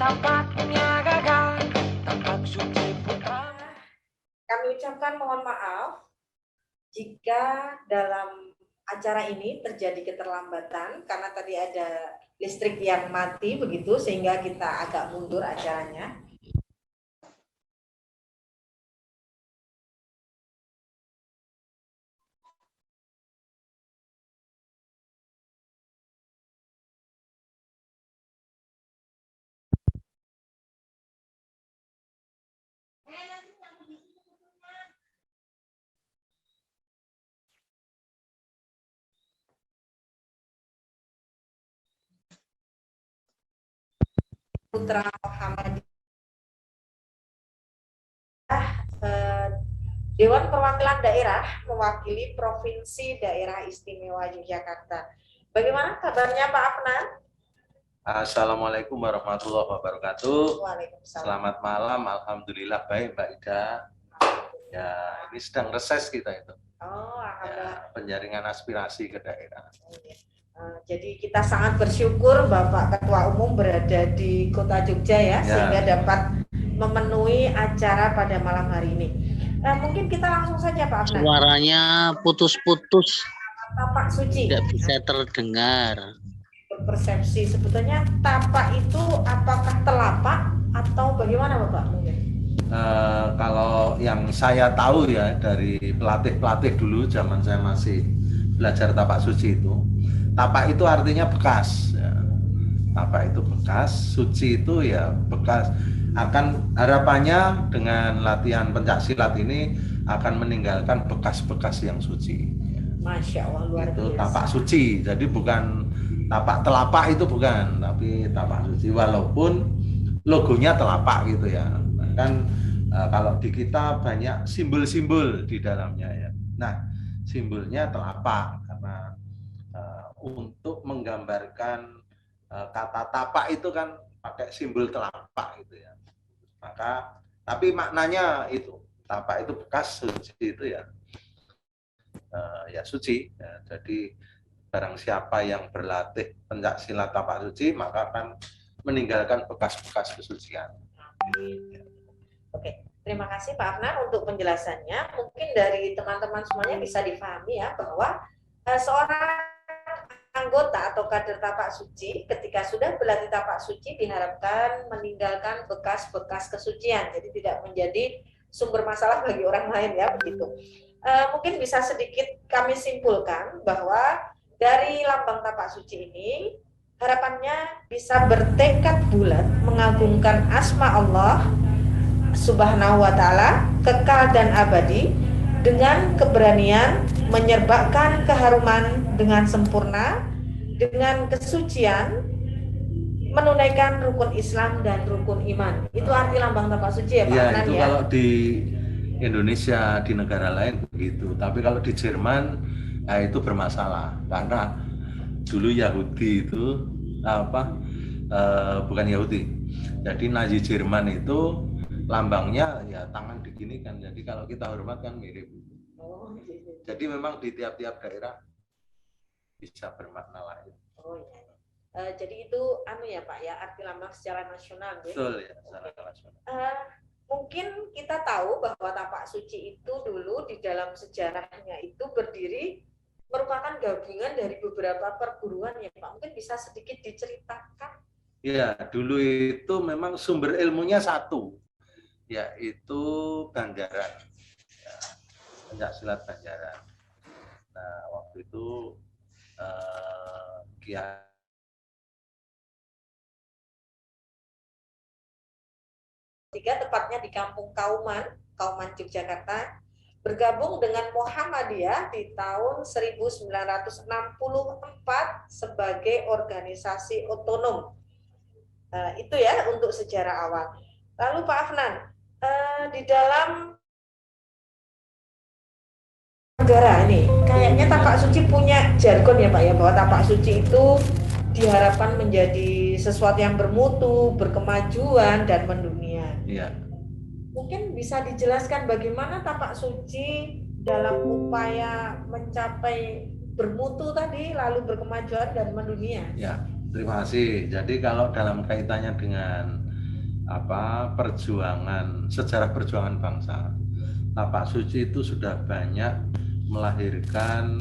tapaknya gagah, tapak suci putra. Kami ucapkan mohon maaf jika dalam acara ini terjadi keterlambatan karena tadi ada listrik yang mati begitu sehingga kita agak mundur acaranya. Putra Muhammadiyah, Dewan Perwakilan Daerah mewakili Provinsi Daerah Istimewa Yogyakarta. Bagaimana kabarnya Pak Afnan? Assalamualaikum warahmatullahi wabarakatuh. Waalaikumsalam. Selamat malam, alhamdulillah baik Mbak Ida. Ya, ini sedang reses kita itu. Oh, alhamdulillah. Ya, penjaringan aspirasi ke daerah. Jadi kita sangat bersyukur Bapak Ketua Umum berada di Kota Jogja ya, sehingga dapat memenuhi acara pada malam hari ini. Mungkin kita langsung saja Pak Afnan. Suaranya putus-putus, Tapak suci. tidak bisa terdengar. Persepsi sebetulnya tapak itu apakah telapak atau bagaimana Bapak? Kalau yang saya tahu ya dari pelatih-pelatih dulu zaman saya masih belajar tapak suci itu, tapak itu artinya bekas. Ya. Tapak itu bekas, suci itu ya bekas. Akan harapannya dengan latihan pencak silat ini akan meninggalkan bekas-bekas yang suci. Masya Allah, luar itu biasa. Tapak suci, jadi bukan tapak telapak itu bukan, tapi tapak suci walaupun logonya telapak gitu ya. Kan kalau di kita banyak simbol-simbol di dalamnya ya. Nah, simbolnya telapak karena untuk menggambarkan kata tapak itu kan pakai simbol telapak gitu ya. Maka tapi maknanya itu tapak itu bekas, suci itu ya ya suci ya. Jadi barang siapa yang berlatih pencak silat tapak suci maka akan meninggalkan bekas-bekas kesucian. Oke, terima kasih Pak Afnan untuk penjelasannya. Mungkin dari teman-teman semuanya bisa difahami ya bahwa seorang anggota atau kader tapak suci ketika sudah berlatih tapak suci diharapkan meninggalkan bekas-bekas kesucian, jadi tidak menjadi sumber masalah bagi orang lain ya begitu. Mungkin bisa sedikit kami simpulkan bahwa dari lambang tapak suci ini harapannya bisa bertekad bulat mengagungkan asma Allah Subhanahu wa Ta'ala kekal dan abadi dengan keberanian menyerbakan keharuman dengan sempurna, dengan kesucian menunaikan rukun Islam dan rukun iman. Itu arti lambang tapak suci ya Pak Afnan Itu ya? kalau di Indonesia, di negara lain begitu. Tapi kalau di Jerman itu bermasalah karena dulu Yahudi itu bukan Yahudi. Jadi Nazi Jerman itu lambangnya ya tangan diginikan. Jadi kalau kita hormat kan mirip. Oh, gitu. Jadi memang di tiap-tiap daerah bisa bermakna lain. Oh iya. Jadi itu ya Pak ya, arti lambang secara nasional ya. Betul ya, secara nasional. Mungkin kita tahu bahwa tapak suci itu dulu di dalam sejarahnya itu berdiri merupakan gabungan dari beberapa perguruan ya Pak. Mungkin bisa sedikit diceritakan? Ya, dulu itu memang sumber ilmunya satu, yaitu Banjaran, ya, pencak silat Banjaran. Nah, waktu itu Kiai tepatnya di Kampung Kauman Yogyakarta, bergabung dengan Muhammadiyah di tahun 1964 sebagai organisasi otonom. Itu ya untuk sejarah awal. Lalu Pak Afnan, di dalam negara ini, kayaknya tapak suci punya jargon ya Pak ya, bahwa tapak suci itu diharapkan menjadi sesuatu yang bermutu, berkemajuan, dan mendunia. Iya. Mungkin bisa dijelaskan bagaimana tapak suci dalam upaya mencapai bermutu tadi, lalu berkemajuan dan mendunia. Ya, terima kasih. Jadi kalau dalam kaitannya dengan sejarah perjuangan bangsa. Tapak Suci itu sudah banyak melahirkan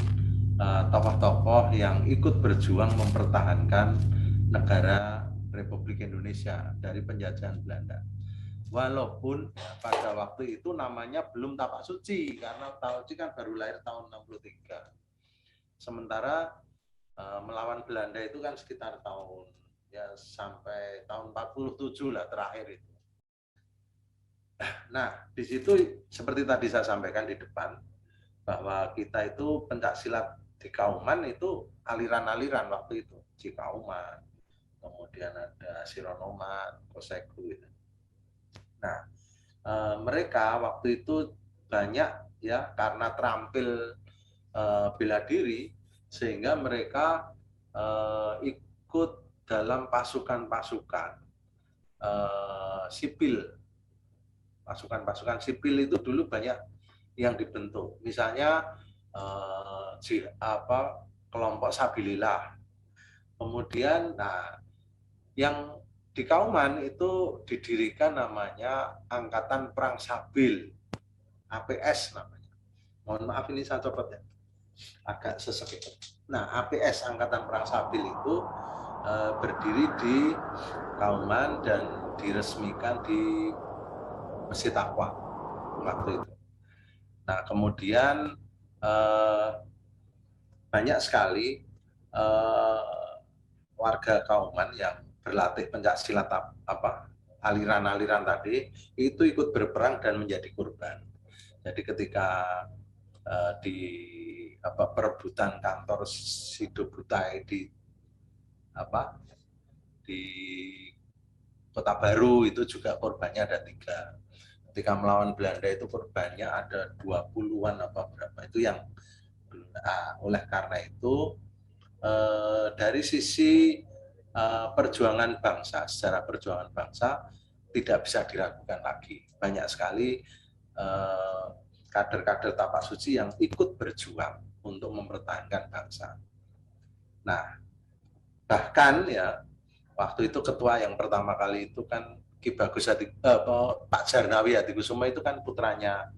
tokoh-tokoh yang ikut berjuang mempertahankan negara Republik Indonesia dari penjajahan Belanda. Walaupun pada waktu itu namanya belum Tapak Suci, karena Tapak Suci kan baru lahir tahun 63. Sementara melawan Belanda itu kan sekitar tahun sampai tahun 47 lah terakhir itu. Nah, di situ seperti tadi saya sampaikan di depan, bahwa kita itu pencak silat di Kauman itu aliran-aliran waktu itu. Cikauman, kemudian ada Sironoman, Koseku gitu. Nah, mereka waktu itu banyak ya karena terampil bela diri, sehingga mereka ikut dalam pasukan-pasukan sipil. Pasukan-pasukan sipil itu dulu banyak yang dibentuk. Misalnya kelompok Sabilillah. Kemudian, yang di Kauman itu didirikan namanya Angkatan Perang Sabil, APS namanya. Mohon maaf ini saya copot ya, agak sesek. Nah, APS Angkatan Perang Sabil itu berdiri di Kauman dan diresmikan di Masjid Taqwa waktu itu. Nah, kemudian banyak sekali warga Kauman yang berlatih pencak silat aliran-aliran tadi itu ikut berperang dan menjadi korban. Jadi ketika di perebutan kantor Sido Butai di Kota Baru itu juga korbannya ada 3. Ketika melawan Belanda itu korbannya ada 20-an berapa itu yang oleh karena itu dari sisi perjuangan bangsa, secara perjuangan bangsa tidak bisa diragukan lagi. Banyak sekali kader-kader Tapak Suci yang ikut berjuang untuk mempertahankan bangsa. Nah, bahkan ya waktu itu ketua yang pertama kali itu kan Ki Bagus Pak Jarnawi Hatikusuma itu kan putranya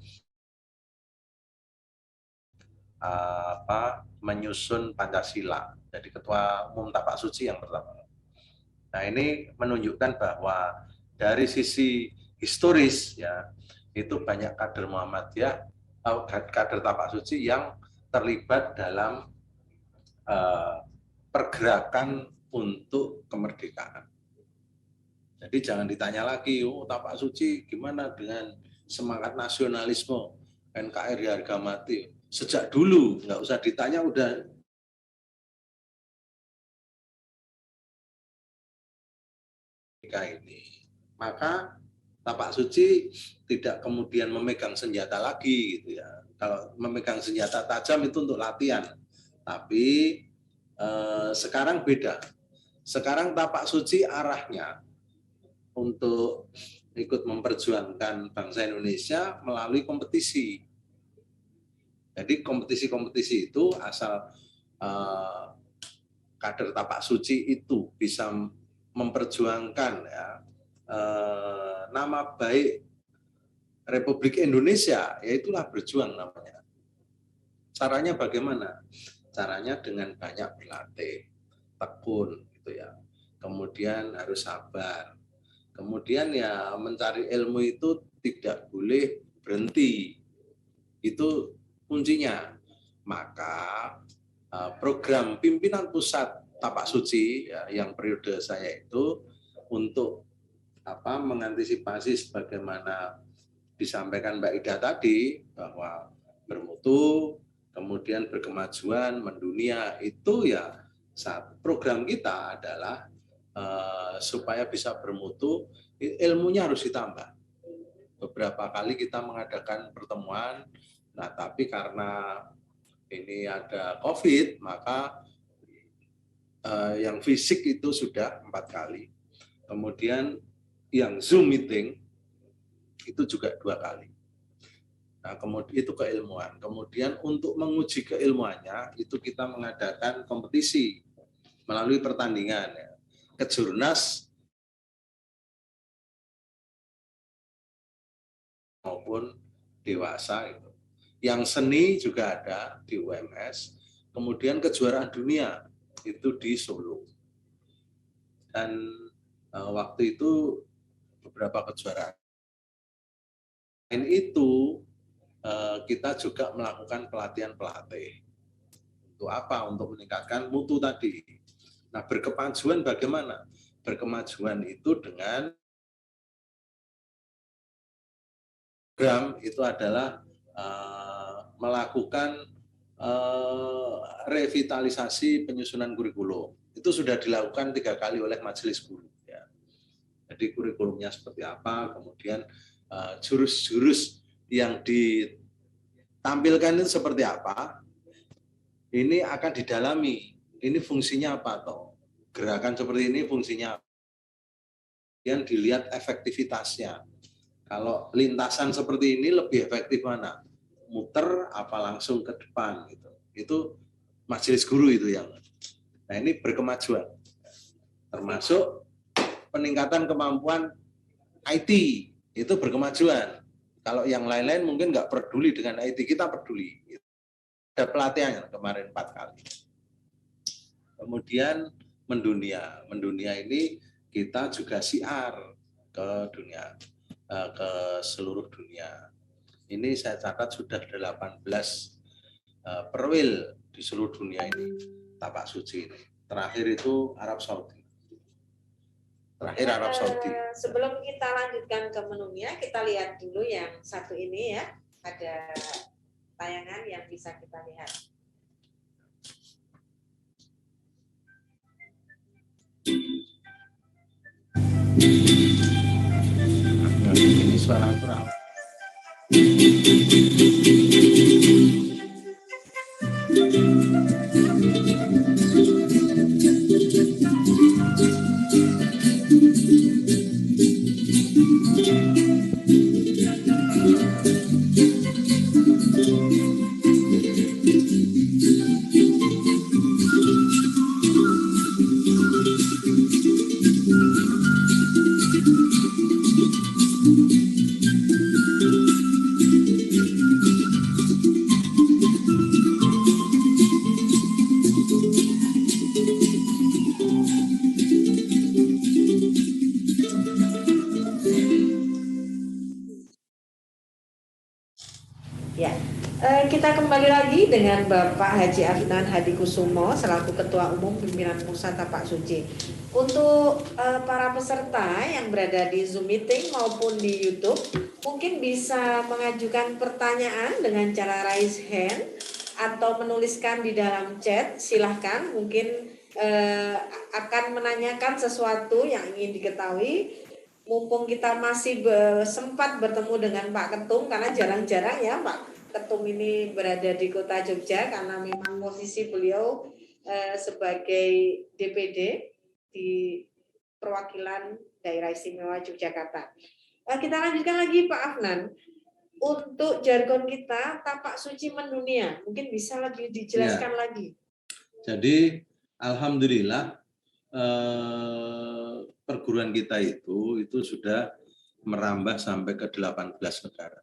menyusun Pancasila. Jadi ketua umum Tapak Suci yang pertama. Nah, ini menunjukkan bahwa dari sisi historis ya itu banyak kader Muhammadiyah, kader Tapak Suci yang terlibat dalam pergerakan untuk kemerdekaan. Jadi jangan ditanya lagi, Tapak Suci gimana dengan semangat nasionalisme, NKRI harga mati. Sejak dulu, nggak usah ditanya, udah ini. Maka Tapak Suci tidak kemudian memegang senjata lagi gitu ya. Kalau memegang senjata tajam itu untuk latihan. Tapi sekarang beda. Sekarang Tapak Suci arahnya untuk ikut memperjuangkan bangsa Indonesia melalui kompetisi. Jadi kompetisi-kompetisi itu asal kader Tapak Suci itu bisa memperjuangkan ya, nama baik Republik Indonesia, yaitulah berjuang namanya. Caranya bagaimana? Caranya dengan banyak berlatih, tekun gitu ya. Kemudian harus sabar. Kemudian ya mencari ilmu itu tidak boleh berhenti. Itu kuncinya. Maka program pimpinan pusat Tapak Suci ya, yang periode saya itu untuk mengantisipasi sebagaimana disampaikan Mbak Ida tadi bahwa bermutu, kemudian berkemajuan, mendunia, itu ya program kita adalah supaya bisa bermutu, ilmunya harus ditambah. Beberapa kali kita mengadakan pertemuan, nah tapi karena ini ada COVID, maka yang fisik itu sudah 4 kali. Kemudian yang Zoom meeting itu juga 2 kali. Nah, kemudian itu keilmuan. Kemudian untuk menguji keilmuannya itu kita mengadakan kompetisi melalui pertandingan ya. Kejurnas maupun dewasa itu. Yang seni juga ada di UMS. Kemudian kejuaraan dunia itu di Solo. Dan waktu itu beberapa kejuaraan itu kita juga melakukan pelatihan pelatih. Untuk apa? Untuk meningkatkan mutu tadi. Nah, berkemajuan bagaimana? Berkemajuan itu dengan program itu adalah melakukan revitalisasi penyusunan kurikulum. Itu sudah dilakukan 3 kali oleh majelis guru. Ya. Jadi kurikulumnya seperti apa, kemudian jurus-jurus yang ditampilkan itu seperti apa, ini akan didalami. Ini fungsinya apa toh? Gerakan seperti ini fungsinya apa? Kemudian dilihat efektivitasnya. Kalau lintasan seperti ini lebih efektif mana? Muter apa langsung ke depan gitu. Itu majelis guru itu yang. Nah, ini berkemajuan. Termasuk peningkatan kemampuan IT itu berkemajuan. Kalau yang lain-lain mungkin nggak peduli dengan IT, kita peduli. Ada pelatihannya kemarin 4 kali. Kemudian mendunia. Mendunia ini kita juga siar ke dunia, ke seluruh dunia. Ini saya catat sudah 18 perwil di seluruh dunia ini, tapak suci ini. Terakhir itu Arab Saudi. Terakhir Arab Saudi. Sebelum kita lanjutkan ke menunya, kita lihat dulu yang satu ini ya. Ada tayangan yang bisa kita lihat. Ini suara kurang. Kita kembali lagi dengan Bapak Haji Afnan Hadikusumo selaku Ketua Umum Pimpinan Pusat Tapak Suci. Untuk para peserta yang berada di Zoom meeting maupun di YouTube, mungkin bisa mengajukan pertanyaan dengan cara raise hand atau menuliskan di dalam chat. Silahkan, mungkin akan menanyakan sesuatu yang ingin diketahui. Mumpung kita masih sempat bertemu dengan Pak Ketum, karena jarang-jarang ya Pak Ketum ini berada di kota Jogja karena memang posisi beliau sebagai DPD di perwakilan Daerah Istimewa Yogyakarta. Kita lanjutkan lagi Pak Afnan. Untuk jargon kita tapak suci mendunia, mungkin bisa lebih dijelaskan lagi. Jadi alhamdulillah perguruan kita itu sudah merambah sampai ke 18 negara.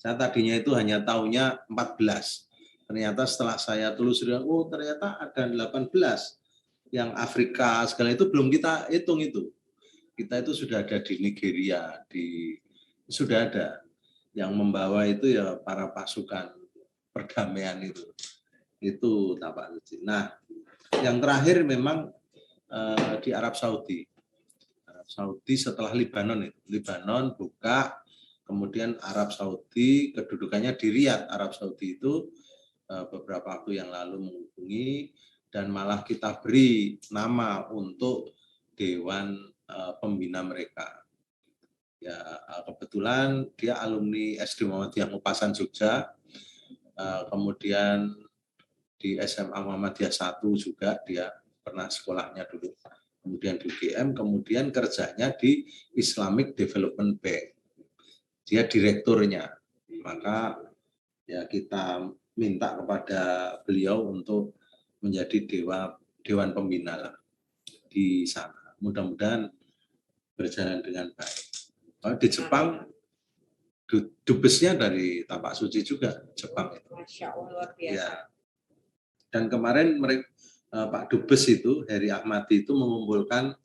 Saya tadinya itu hanya tahunya 14. Ternyata setelah saya telusuri, oh ternyata ada 18. Yang Afrika segala itu belum kita hitung itu. Kita itu sudah ada di Nigeria, sudah ada. Yang membawa itu ya para pasukan perdamaian itu. Itu tapak suci. Nah, yang terakhir memang di Arab Saudi. Arab Saudi setelah Libanon itu. Libanon buka. Kemudian Arab Saudi, kedudukannya di Riyadh, Arab Saudi itu beberapa waktu yang lalu menghubungi dan malah kita beri nama untuk Dewan Pembina mereka. Ya, kebetulan dia alumni SD Muhammadiyah Ngupasan Jogja, kemudian di SMA Muhammadiyah 1 juga dia pernah sekolahnya dulu. Kemudian di UGM, kemudian kerjanya di Islamic Development Bank. Dia direkturnya, maka ya kita minta kepada beliau untuk menjadi dewan pembina lah di sana. Mudah-mudahan berjalan dengan baik. Di Jepang dubesnya dari Tapak Suci juga Jepang itu. Masya Allah, luar biasa. Ya. Dan kemarin mereka Pak Dubes itu Heri Ahmadi itu mengumpulkan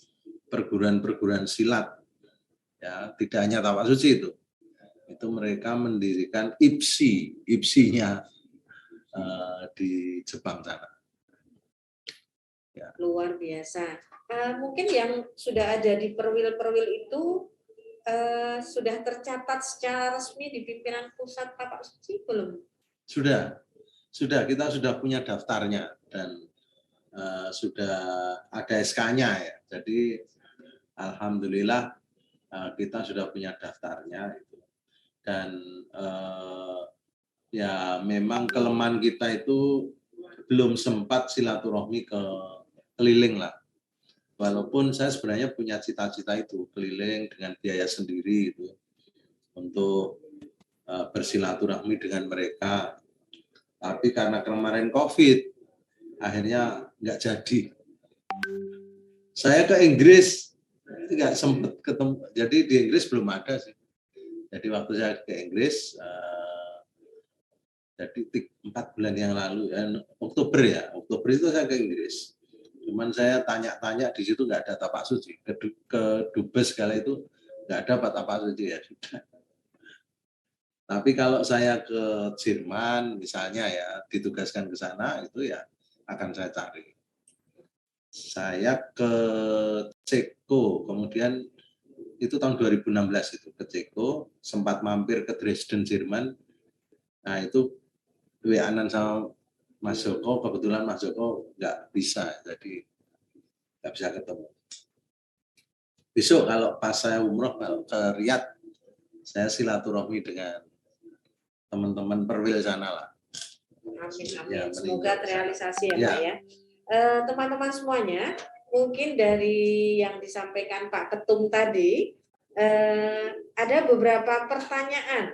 perguruan-perguruan silat, ya tidak hanya Tapak Suci itu mereka mendirikan IPSI-nya di Jepang sana. Ya. Luar biasa. Mungkin yang sudah ada di perwil-perwil itu sudah tercatat secara resmi di pimpinan pusat Tapak Suci belum? Sudah, kita sudah punya daftarnya dan sudah ada SK-nya ya. Jadi alhamdulillah kita sudah punya daftarnya itu. Dan ya memang kelemahan kita itu belum sempat silaturahmi ke keliling lah. Walaupun saya sebenarnya punya cita-cita itu keliling dengan biaya sendiri itu untuk bersilaturahmi dengan mereka. Tapi karena kemarin COVID, akhirnya nggak jadi. Saya ke Inggris nggak sempat ketemu. Jadi di Inggris belum ada sih. Jadi waktu saya ke Inggris, jadi 4 bulan yang lalu, Oktober itu saya ke Inggris. Cuman saya tanya-tanya di situ nggak ada Tapak Suci. Ke Dubes segala itu nggak ada Tapak Suci ya sudah. Tapi kalau saya ke Jerman misalnya ya ditugaskan ke sana itu ya akan saya cari. Saya ke Ceko, kemudian itu tahun 2016 itu ke Ceko, sempat mampir ke Dresden Jerman. Nah itu WA-an sama Mas Joko, kebetulan Mas Joko nggak bisa, jadi nggak bisa ketemu. Besok kalau pas saya umroh kalau ke Riyadh, saya silaturahmi dengan teman-teman perwil sana lah. Amin, amin. Ya, Semoga terrealisasi ya, ya. Pak ya. Teman-teman semuanya, mungkin dari yang disampaikan Pak Ketum tadi, ada beberapa pertanyaan.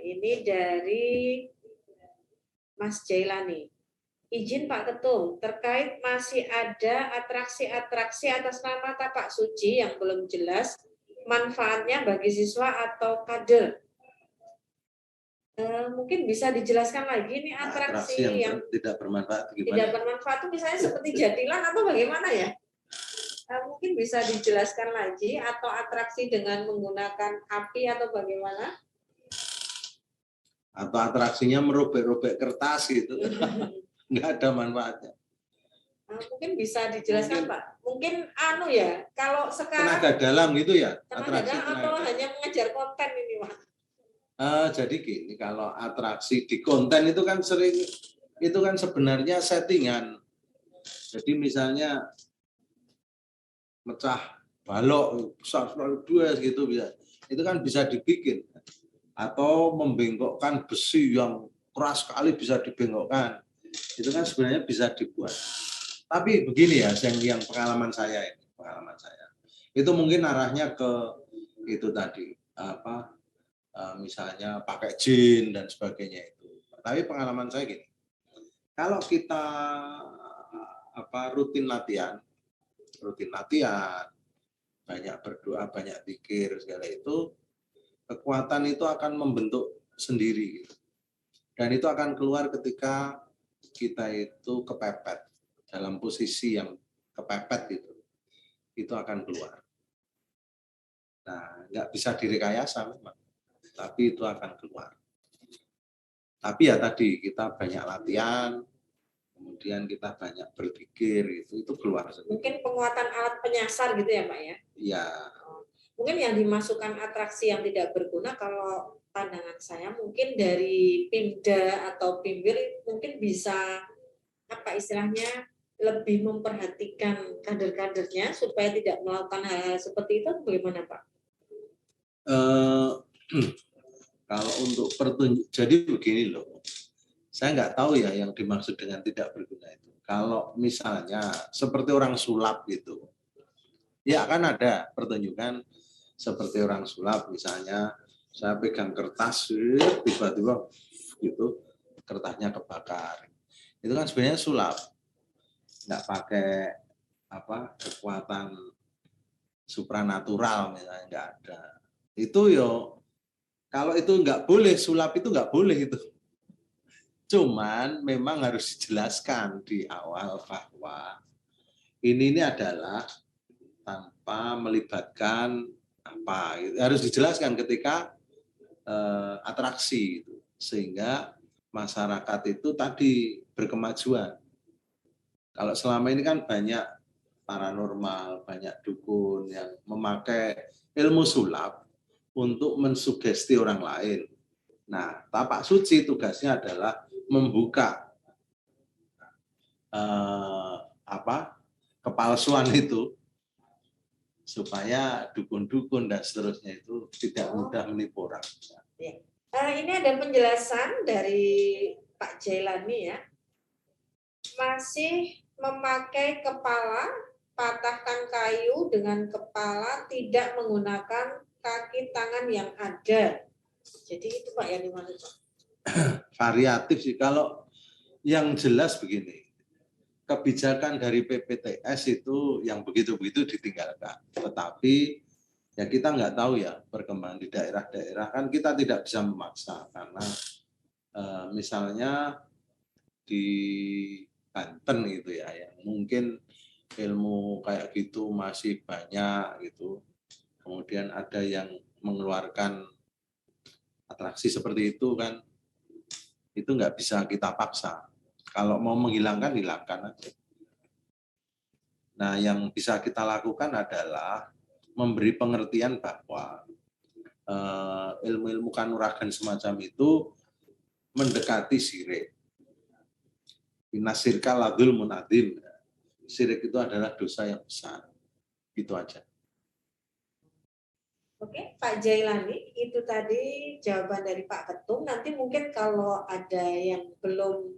Ini dari Mas Jailani. Izin Pak Ketum, terkait masih ada atraksi-atraksi atas nama Tapak Suci yang belum jelas manfaatnya bagi siswa atau kader. Mungkin bisa dijelaskan lagi nih atraksi yang tidak bermanfaat gimana? Tidak bermanfaat itu misalnya seperti jadilan atau bagaimana ya? Mungkin bisa dijelaskan lagi atau atraksi dengan menggunakan api atau bagaimana? Atau atraksinya merobek-robek kertas gitu. Nggak ada manfaatnya. Mungkin bisa dijelaskan Pak. Mungkin ya, kalau sekarang tenaga dalam gitu ya? Tenaga dalam atau hanya mengejar konten ini Pak? Jadi gini, kalau atraksi di konten itu kan sering, itu kan sebenarnya settingan. Jadi misalnya mecah balok, 102 gitu bisa. Itu kan bisa dibikin. Atau membengkokkan besi yang keras sekali bisa dibengkokkan. Itu kan sebenarnya bisa dibuat. Tapi begini ya, yang pengalaman saya ini, itu mungkin arahnya ke itu tadi, misalnya pakai jin dan sebagainya itu. Tapi pengalaman saya gini, kalau kita rutin latihan, banyak berdoa, banyak zikir segala itu, kekuatan itu akan membentuk sendiri. Dan itu akan keluar ketika kita itu kepepet dalam posisi yang kepepet gitu. Itu akan keluar. Nah, nggak bisa direkayasa memang. Tapi itu akan keluar. Tapi ya tadi kita banyak latihan, kemudian kita banyak berpikir, itu keluar. Mungkin penguatan alat penyasar gitu ya Pak ya? Iya. Mungkin yang dimasukkan atraksi yang tidak berguna, kalau pandangan saya mungkin dari Pimda atau Pimwil mungkin bisa istilahnya lebih memperhatikan kader-kadernya supaya tidak melakukan hal-hal seperti itu. Bagaimana Pak? Kalau untuk pertunjuk, jadi begini loh, saya nggak tahu ya yang dimaksud dengan tidak berguna itu. Kalau misalnya seperti orang sulap gitu, ya kan ada pertunjukan seperti orang sulap, misalnya saya pegang kertas, tiba-tiba gitu kertasnya kebakar. Itu kan sebenarnya sulap, nggak pakai kekuatan supranatural, misalnya nggak ada. Itu yo kalau itu nggak boleh, sulap itu nggak boleh itu. Cuman memang harus dijelaskan di awal bahwa ini adalah tanpa melibatkan apa, harus dijelaskan ketika atraksi itu, sehingga masyarakat itu tadi berkemajuan. Kalau selama ini kan banyak paranormal, banyak dukun yang memakai ilmu sulap untuk mensugesti orang lain. Nah, tapak suci tugasnya adalah membuka kepalsuan itu supaya dukun-dukun dan seterusnya itu tidak mudah menipu orang. Ini ada penjelasan dari Pak Jailani ya. Masih memakai kepala, patahkan kayu dengan kepala, tidak menggunakan kaki tangan yang ada. Jadi itu Pak yang dimaksud Pak. Variatif sih. Kalau yang jelas begini, kebijakan dari PPTS itu yang begitu-begitu ditinggalkan. Tetapi ya kita nggak tahu ya perkembangan di daerah-daerah, kan kita tidak bisa memaksa karena misalnya di Banten gitu ya, yang mungkin ilmu kayak gitu masih banyak gitu. Kemudian ada yang mengeluarkan atraksi seperti itu kan, itu nggak bisa kita paksa. Kalau mau menghilangkan, hilangkan aja. Nah, yang bisa kita lakukan adalah memberi pengertian bahwa ilmu-ilmu kanuragan semacam itu mendekati syirik. Nasirka ladul munadim. Syirik itu adalah dosa yang besar. Itu aja. Oke, Pak Jailani, itu tadi jawaban dari Pak Ketum. Nanti mungkin kalau ada yang belum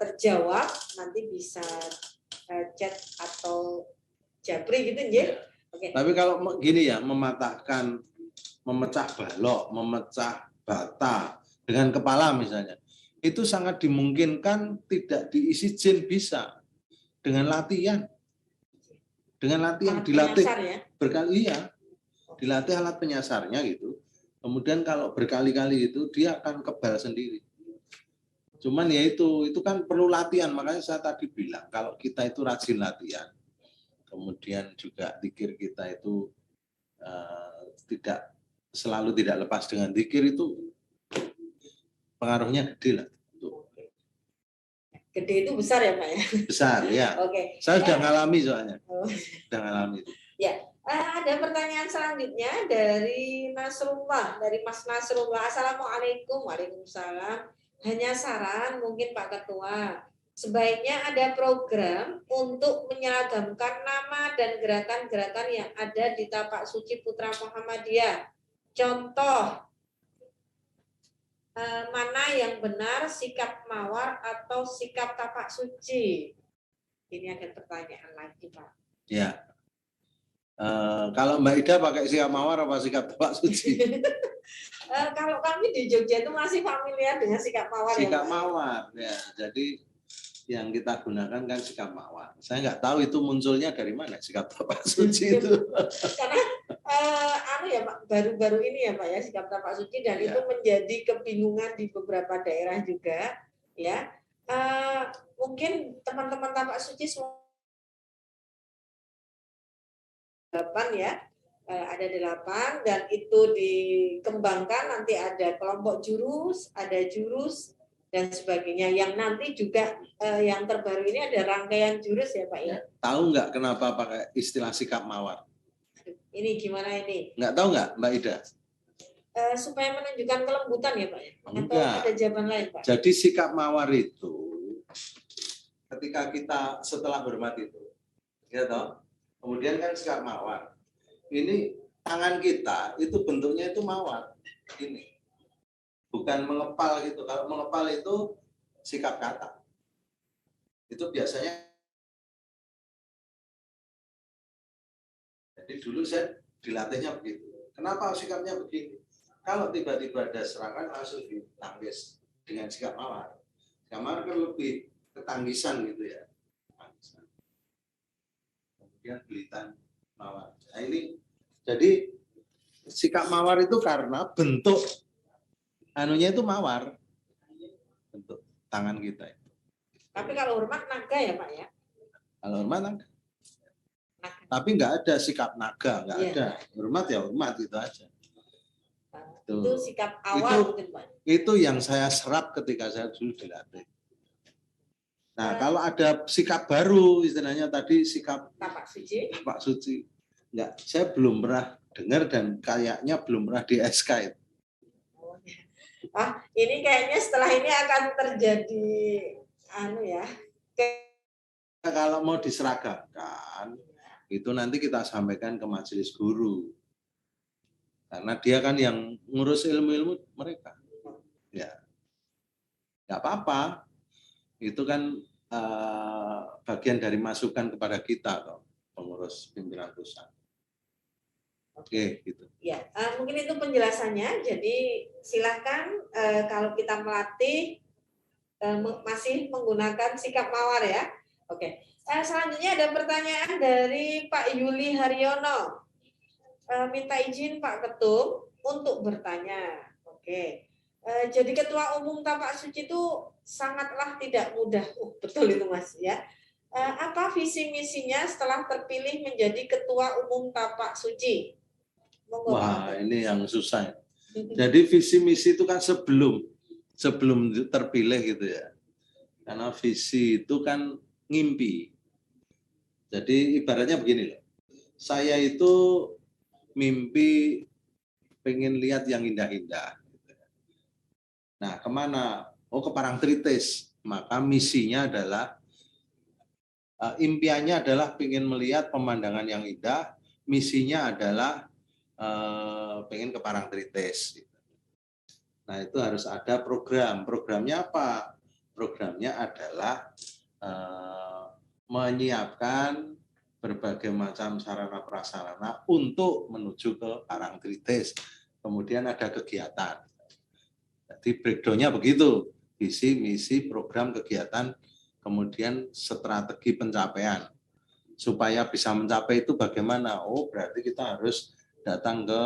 terjawab, nanti bisa chat atau japri gitu, ya. Oke. Tapi kalau gini ya, memecah balok, memecah bata dengan kepala misalnya, itu sangat dimungkinkan tidak diisi jin, bisa dengan latihan. Dengan latihan dilatih ya? Berkali ya. Dilatih alat penyasarnya gitu. Kemudian kalau berkali-kali itu dia akan kebal sendiri. Cuman ya itu kan perlu latihan. Makanya saya tadi bilang kalau kita itu rajin latihan, kemudian juga zikir kita itu tidak lepas dengan zikir, itu pengaruhnya gede lah. Gede itu besar ya Pak ya? Besar ya. Oke. Saya sudah ngalami soalnya. Sudah ngalami itu. Ya. Ada pertanyaan selanjutnya dari Nasrullah, dari Mas Nasrullah. Assalamualaikum. Waalaikumsalam. Hanya saran mungkin Pak Ketua, sebaiknya ada program untuk menyeragamkan nama dan gerakan-gerakan yang ada di Tapak Suci Putra Muhammadiyah. Contoh, mana yang benar, sikap mawar atau sikap tapak suci? Ini ada pertanyaan lagi Pak. Ya. Kalau Mbak Ida pakai sikap mawar apa sikap tapak suci? Kalau kami di Jogja itu masih familiar dengan sikap mawar. Sikap mawar, ya. Jadi yang kita gunakan kan sikap mawar. Saya nggak tahu itu munculnya dari mana sikap tapak suci itu. Karena ya Pak, baru-baru ini ya Pak ya sikap tapak suci, dan itu menjadi kebingungan di beberapa daerah juga ya. Mungkin teman-teman tapak suci semua 8 ya, ada 8 dan itu dikembangkan, nanti ada kelompok jurus, ada jurus dan sebagainya, yang nanti juga yang terbaru ini ada rangkaian jurus ya Pak ya. Tahu nggak kenapa pakai istilah sikap mawar? Ini gimana ini? Nggak tahu nggak Mbak Ida? Supaya menunjukkan kelembutan ya Pak ya? Atau Enggak. ada jawaban lain Pak? Jadi sikap mawar itu ketika kita setelah hormat itu, ya toh? Kemudian kan sikap mawar. Ini tangan kita itu bentuknya itu mawar. Ini. Bukan mengepal gitu. Kalau mengepal itu sikap kata. Itu biasanya. Jadi dulu saya dilatihnya begitu. Kenapa sikapnya begini? Kalau tiba-tiba ada serangan langsung ditangkis dengan sikap mawar. Sikap mawar kan lebih ketangkisan gitu ya. Kemudian belitan mawar. Nah ini jadi sikap mawar itu karena bentuk anunya itu mawar, bentuk tangan kita. Tapi kalau hormat naga ya Pak ya? Kalau hormat naga. Naga. Tapi nggak ada sikap naga, nggak Iya. ada. Hormat ya hormat itu aja. Itu sikap awal Itu- mungkin Pak. Itu yang saya serap ketika saya dulu dilatih. Nah, kalau ada sikap baru, istilahnya tadi sikap Tapak suci. Pak Suci, enggak, saya belum pernah dengar dan kayaknya belum pernah di SK itu. Ini kayaknya setelah ini akan terjadi ya. Kalau mau diseragamkan, itu nanti kita sampaikan ke majelis guru. Karena dia kan yang ngurus ilmu-ilmu mereka. Ya, nggak apa-apa. Itu kan bagian dari masukan kepada kita, toh, pengurus pimpinan pusat. Oke, gitu. Ya, mungkin itu penjelasannya. Jadi silahkan kalau kita melatih masih menggunakan sikap mawar ya. Oke. Selanjutnya ada pertanyaan dari Pak Yuli Haryono. Minta izin Pak Ketum untuk bertanya. Oke. Jadi Ketua Umum Tapak Suci itu sangatlah tidak mudah. Betul itu Mas ya. Apa visi misinya setelah terpilih menjadi Ketua Umum Tapak Suci? Monggo, Wah, Pak. ini yang susah. Jadi visi misi itu kan sebelum terpilih gitu ya. Karena visi itu kan ngimpi. Jadi ibaratnya begini loh. Saya itu mimpi pengen lihat yang indah-indah. Nah, kemana? Oh, ke Parangtritis. Maka misinya adalah, impiannya adalah pengen melihat pemandangan yang indah. Misinya adalah pengen ke Parangtritis. Nah, itu harus ada program. Programnya apa? Programnya adalah menyiapkan berbagai macam sarana prasarana untuk menuju ke Parangtritis. Kemudian ada kegiatan. Jadi breakdown-nya begitu. Visi, misi, program, kegiatan, kemudian strategi pencapaian. Supaya bisa mencapai itu bagaimana? Oh, berarti kita harus datang ke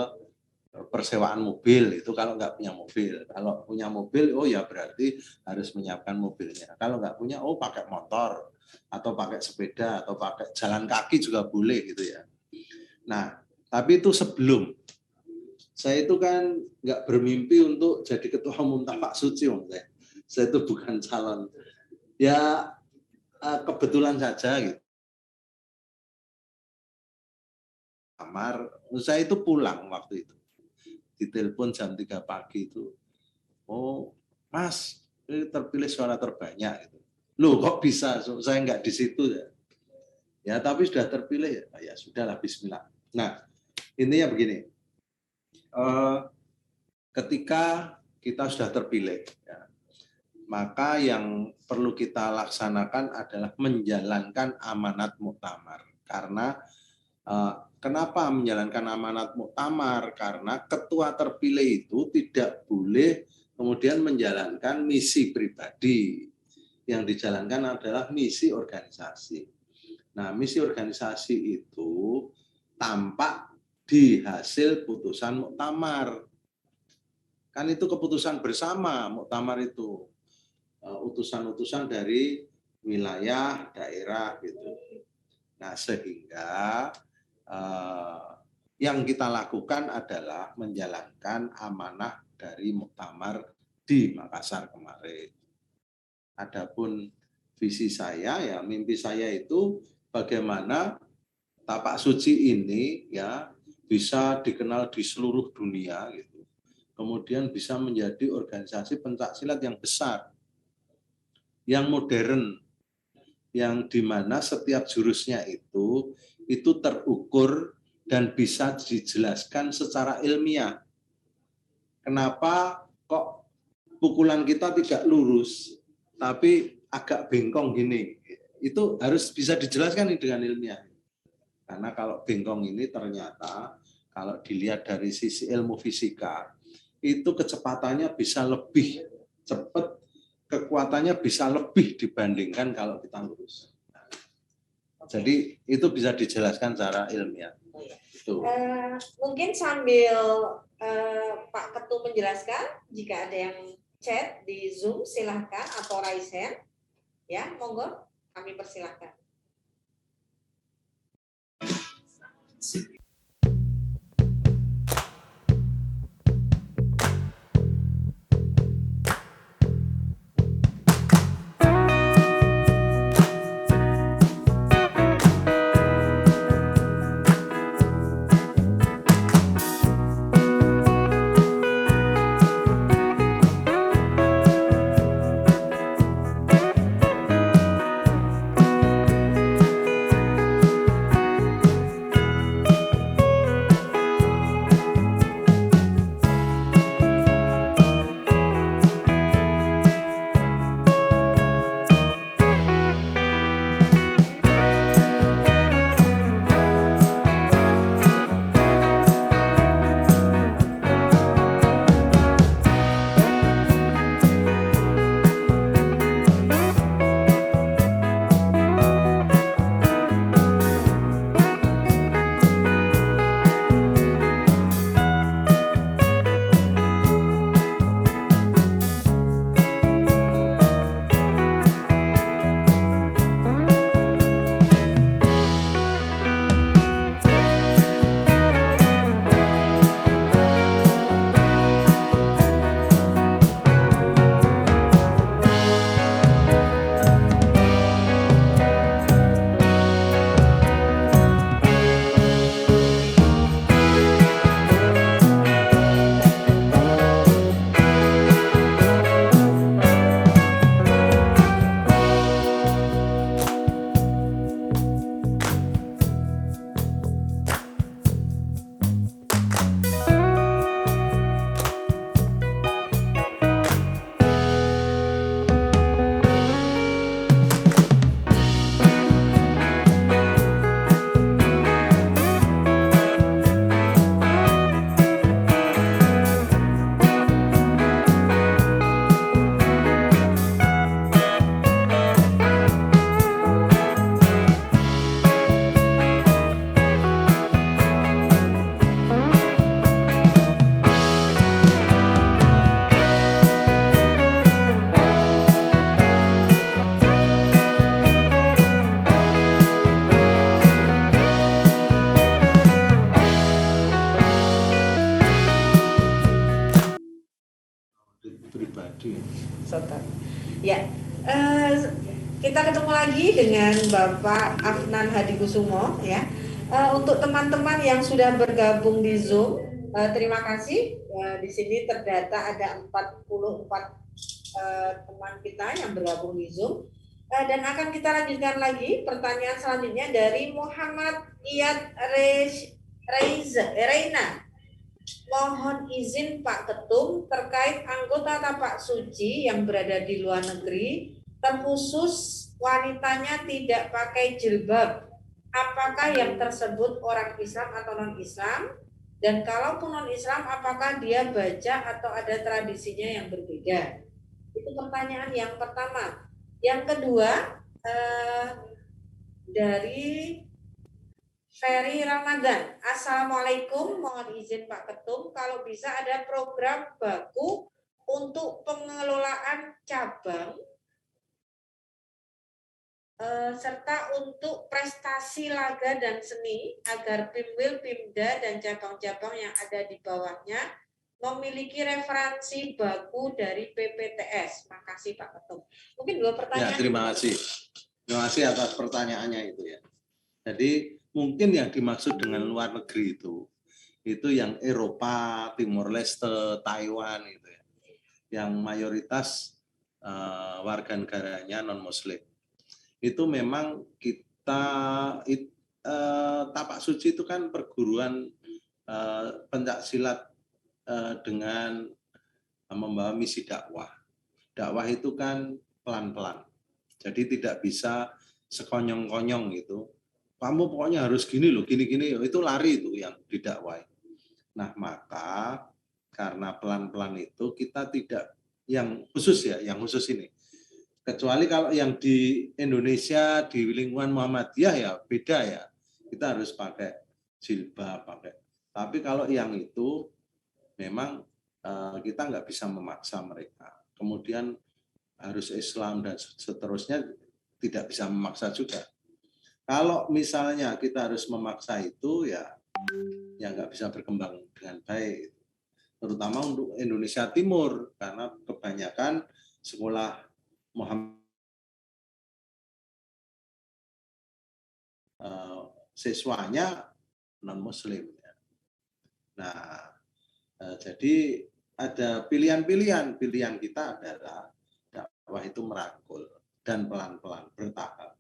persewaan mobil. Itu kalau nggak punya mobil. Kalau punya mobil, oh ya berarti harus menyiapkan mobilnya. Kalau nggak punya, oh pakai motor. Atau pakai sepeda, atau pakai jalan kaki juga boleh gitu ya. Nah, tapi itu sebelum. Saya itu kan nggak bermimpi untuk jadi ketua umum Tapak Suci, saya itu bukan calon. Ya kebetulan saja gitu. Kamar, saya itu pulang waktu itu. Ditelepon jam 3 pagi itu. Oh, Mas, ini terpilih suara terbanyak gitu. Loh kok bisa? Saya nggak di situ ya. Ya tapi sudah terpilih ya. Ya sudahlah, bismillah. Nah, intinya begini. Ketika kita sudah terpilih, ya, maka yang perlu kita laksanakan adalah menjalankan amanat muktamar. Karena kenapa menjalankan amanat muktamar? Karena ketua terpilih itu tidak boleh kemudian menjalankan misi pribadi. Yang dijalankan adalah misi organisasi. Nah, misi organisasi itu tampak di hasil putusan muktamar. Kan itu keputusan bersama muktamar itu. Utusan-utusan dari wilayah, daerah gitu. Nah, sehingga yang kita lakukan adalah menjalankan amanah dari muktamar di Makassar kemarin. Adapun visi saya, ya mimpi saya itu bagaimana Tapak Suci ini ya bisa dikenal di seluruh dunia gitu. Kemudian bisa menjadi organisasi pencaksilat yang besar, yang modern, yang dimana setiap jurusnya itu terukur dan bisa dijelaskan secara ilmiah. Kenapa kok pukulan kita tidak lurus, tapi agak bengkong gini? Itu harus bisa dijelaskan dengan ilmiah. Karena kalau bengkong ini ternyata kalau dilihat dari sisi ilmu fisika, itu kecepatannya bisa lebih cepat, kekuatannya bisa lebih dibandingkan kalau kita lurus. Jadi itu bisa dijelaskan secara ilmiah. Oh, ya. Itu. Mungkin sambil Pak Ketum menjelaskan, jika ada yang chat di Zoom silahkan atau raise hand, ya monggo kami persilahkan. Pribadi. Sotar. Ya, kita ketemu lagi dengan Bapak Afnan Hadikusumo ya. Untuk teman-teman yang sudah bergabung di Zoom, terima kasih. Di sini terdata ada 44 teman kita yang bergabung di Zoom. Dan akan kita lanjutkan lagi pertanyaan selanjutnya dari Muhammad Iyad Reina. Mohon izin Pak Ketum terkait anggota tapak suci yang berada di luar negeri, terkhusus wanitanya tidak pakai jilbab. Apakah yang tersebut orang Islam atau non-Islam? Dan kalaupun non-Islam, apakah dia baca atau ada tradisinya yang berbeda? Itu pertanyaan yang pertama. Yang kedua, dari Ferry Ramadan. Assalamualaikum, mohon izin Pak Ketum, kalau bisa ada program baku untuk pengelolaan cabang serta untuk prestasi laga dan seni agar Pimwil, Pimda, dan cabang-cabang yang ada di bawahnya memiliki referensi baku dari PPTS. Makasih Pak Ketum. Mungkin dua pertanyaan. Ya, terima kasih. Terima kasih atas pertanyaannya itu ya. Jadi mungkin yang dimaksud dengan luar negeri itu yang Eropa, Timor Leste, Taiwan itu ya, yang mayoritas warga negaranya non Muslim. Itu memang kita tapak suci itu kan perguruan pencak silat dengan membawa misi dakwah. Dakwah itu kan pelan-pelan, jadi tidak bisa sekonyong-konyong gitu. Kamu pokoknya harus gini loh, gini-gini, itu lari itu yang didakwai. Nah, maka karena pelan-pelan itu kita tidak, yang khusus ya, yang khusus ini. Kecuali kalau yang di Indonesia, di lingkungan Muhammadiyah ya beda ya. Kita harus pakai jilbab, pakai. Tapi kalau yang itu memang kita nggak bisa memaksa mereka. Kemudian harus Islam dan seterusnya tidak bisa memaksa juga. Kalau misalnya kita harus memaksa itu ya nggak bisa berkembang dengan baik. Terutama untuk Indonesia Timur karena kebanyakan sekolah Muhammad siswanya non Muslim. Nah, jadi ada pilihan-pilihan. Pilihan kita adalah dakwah itu merangkul dan pelan-pelan bertahap.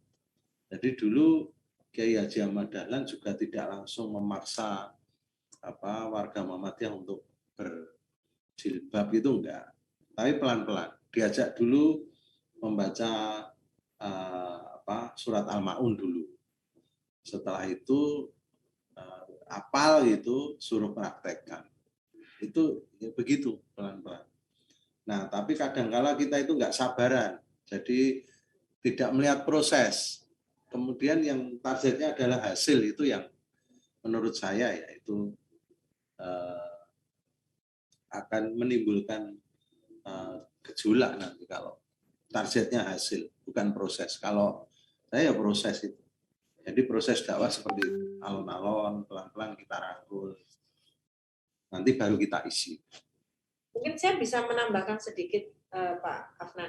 Jadi dulu Kiai Haji Ahmad Dahlan juga tidak langsung memaksa warga Muhammadiyah untuk berjilbab itu enggak. Tapi pelan-pelan. Diajak dulu membaca surat Al-Maun dulu. Setelah itu apal gitu, suruh praktekkan. Itu ya begitu pelan-pelan. Nah, tapi kadang-kala kita itu nggak sabaran, jadi tidak melihat proses. Kemudian yang targetnya adalah hasil, itu yang menurut saya ya itu akan menimbulkan gejolak nanti kalau targetnya hasil, bukan proses. Kalau saya ya proses itu. Jadi proses dakwah seperti itu, alon-alon, pelan-pelan kita rangkul. Nanti baru kita isi. Mungkin saya bisa menambahkan sedikit, Pak Afnan.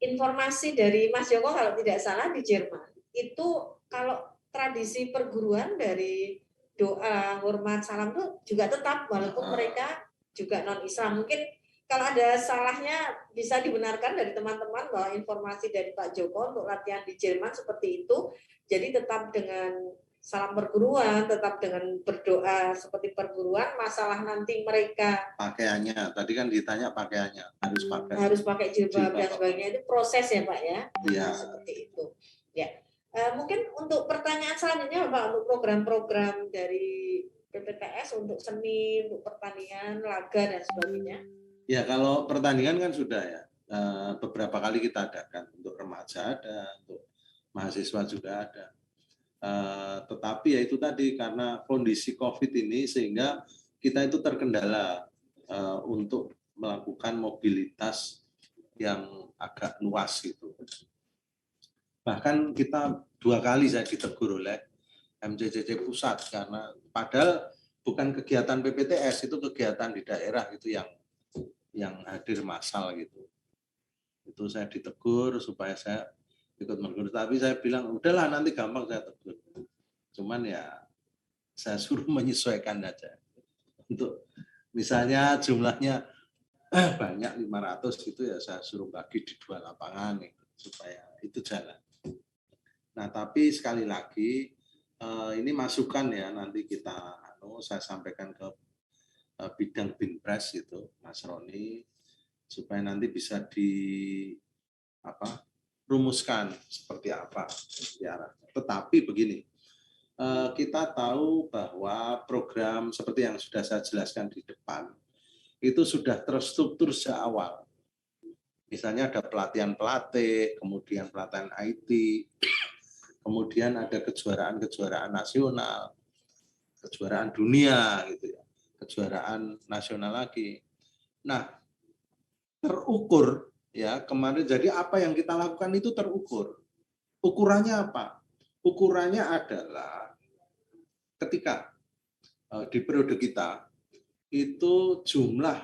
Informasi dari Mas Joko kalau tidak salah di Jerman, itu kalau tradisi perguruan dari doa, hormat, salam itu juga tetap walaupun mereka juga non-Islam. Mungkin kalau ada salahnya bisa dibenarkan dari teman-teman bahwa informasi dari Pak Joko untuk latihan di Jerman seperti itu. Jadi tetap dengan salam perguruan, tetap dengan berdoa seperti perguruan. Masalah nanti mereka pakaiannya, tadi kan ditanya pakaiannya harus pakai jilbab dan sebagainya, itu proses ya Pak ya. Iya. Seperti itu. Ya. Mungkin untuk pertanyaan selanjutnya Pak, untuk program-program dari PPTS untuk seni, untuk pertanian, laga dan sebagainya. Ya, kalau pertandingan kan sudah ya, beberapa kali kita adakan, untuk remaja ada, untuk mahasiswa juga ada. Tetapi ya itu tadi, karena kondisi COVID ini sehingga kita itu terkendala untuk melakukan mobilitas yang agak luas gitu. Bahkan kita 2 kali saya ditegur oleh MCCC pusat, karena padahal bukan kegiatan PPTS, itu kegiatan di daerah gitu yang hadir massal gitu. Itu saya ditegur supaya saya ikut mengurus, tapi saya bilang udahlah nanti gampang saya tegur. Cuman ya saya suruh menyesuaikan aja. Untuk misalnya jumlahnya banyak 500 gitu ya saya suruh bagi di 2 lapangan gitu, supaya itu jalan. Nah, tapi sekali lagi ini masukan ya, nanti saya sampaikan ke bidang Binpres itu, Mas Roni, supaya nanti bisa rumuskan seperti apa arahnya. Tetapi begini, kita tahu bahwa program seperti yang sudah saya jelaskan di depan itu sudah terstruktur sejak awal. Misalnya ada pelatihan pelatih, kemudian pelatihan IT, kemudian ada kejuaraan nasional, kejuaraan dunia gitu ya, kejuaraan nasional lagi. Nah, terukur ya kemarin. Jadi apa yang kita lakukan itu terukur. Ukurannya apa? Ukurannya adalah ketika di periode kita itu jumlah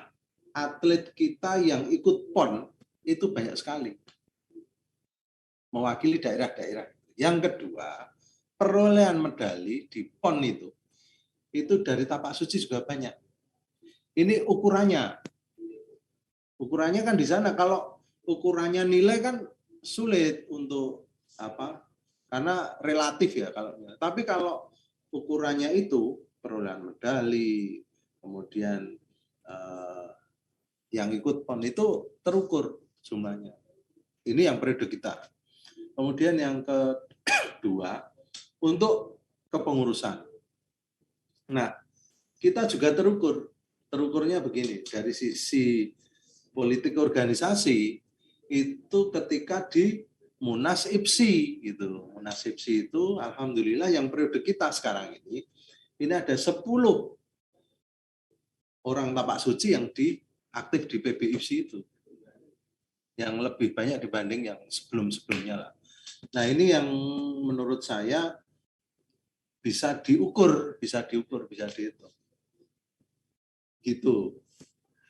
atlet kita yang ikut PON itu banyak sekali, mewakili daerah-daerah. Yang kedua, perolehan medali di PON itu dari tapak suci juga banyak. Ini ukurannya. Ukurannya kan di sana. Kalau ukurannya nilai kan sulit untuk karena relatif ya kalau. Tapi kalau ukurannya itu perolehan medali, kemudian yang ikut PON itu terukur jumlahnya. Ini yang periode kita. Kemudian yang kedua, untuk kepengurusan. Nah, kita juga terukur. Terukurnya begini, dari sisi politik organisasi, itu ketika di Munas IPSI gitu. Munas IPSI itu alhamdulillah yang periode kita sekarang ini ada 10 orang tapak suci yang aktif di PB IPSI itu. Yang lebih banyak dibanding yang sebelum-sebelumnya lah. Nah, ini yang menurut saya bisa diukur, bisa dihitung. Gitu.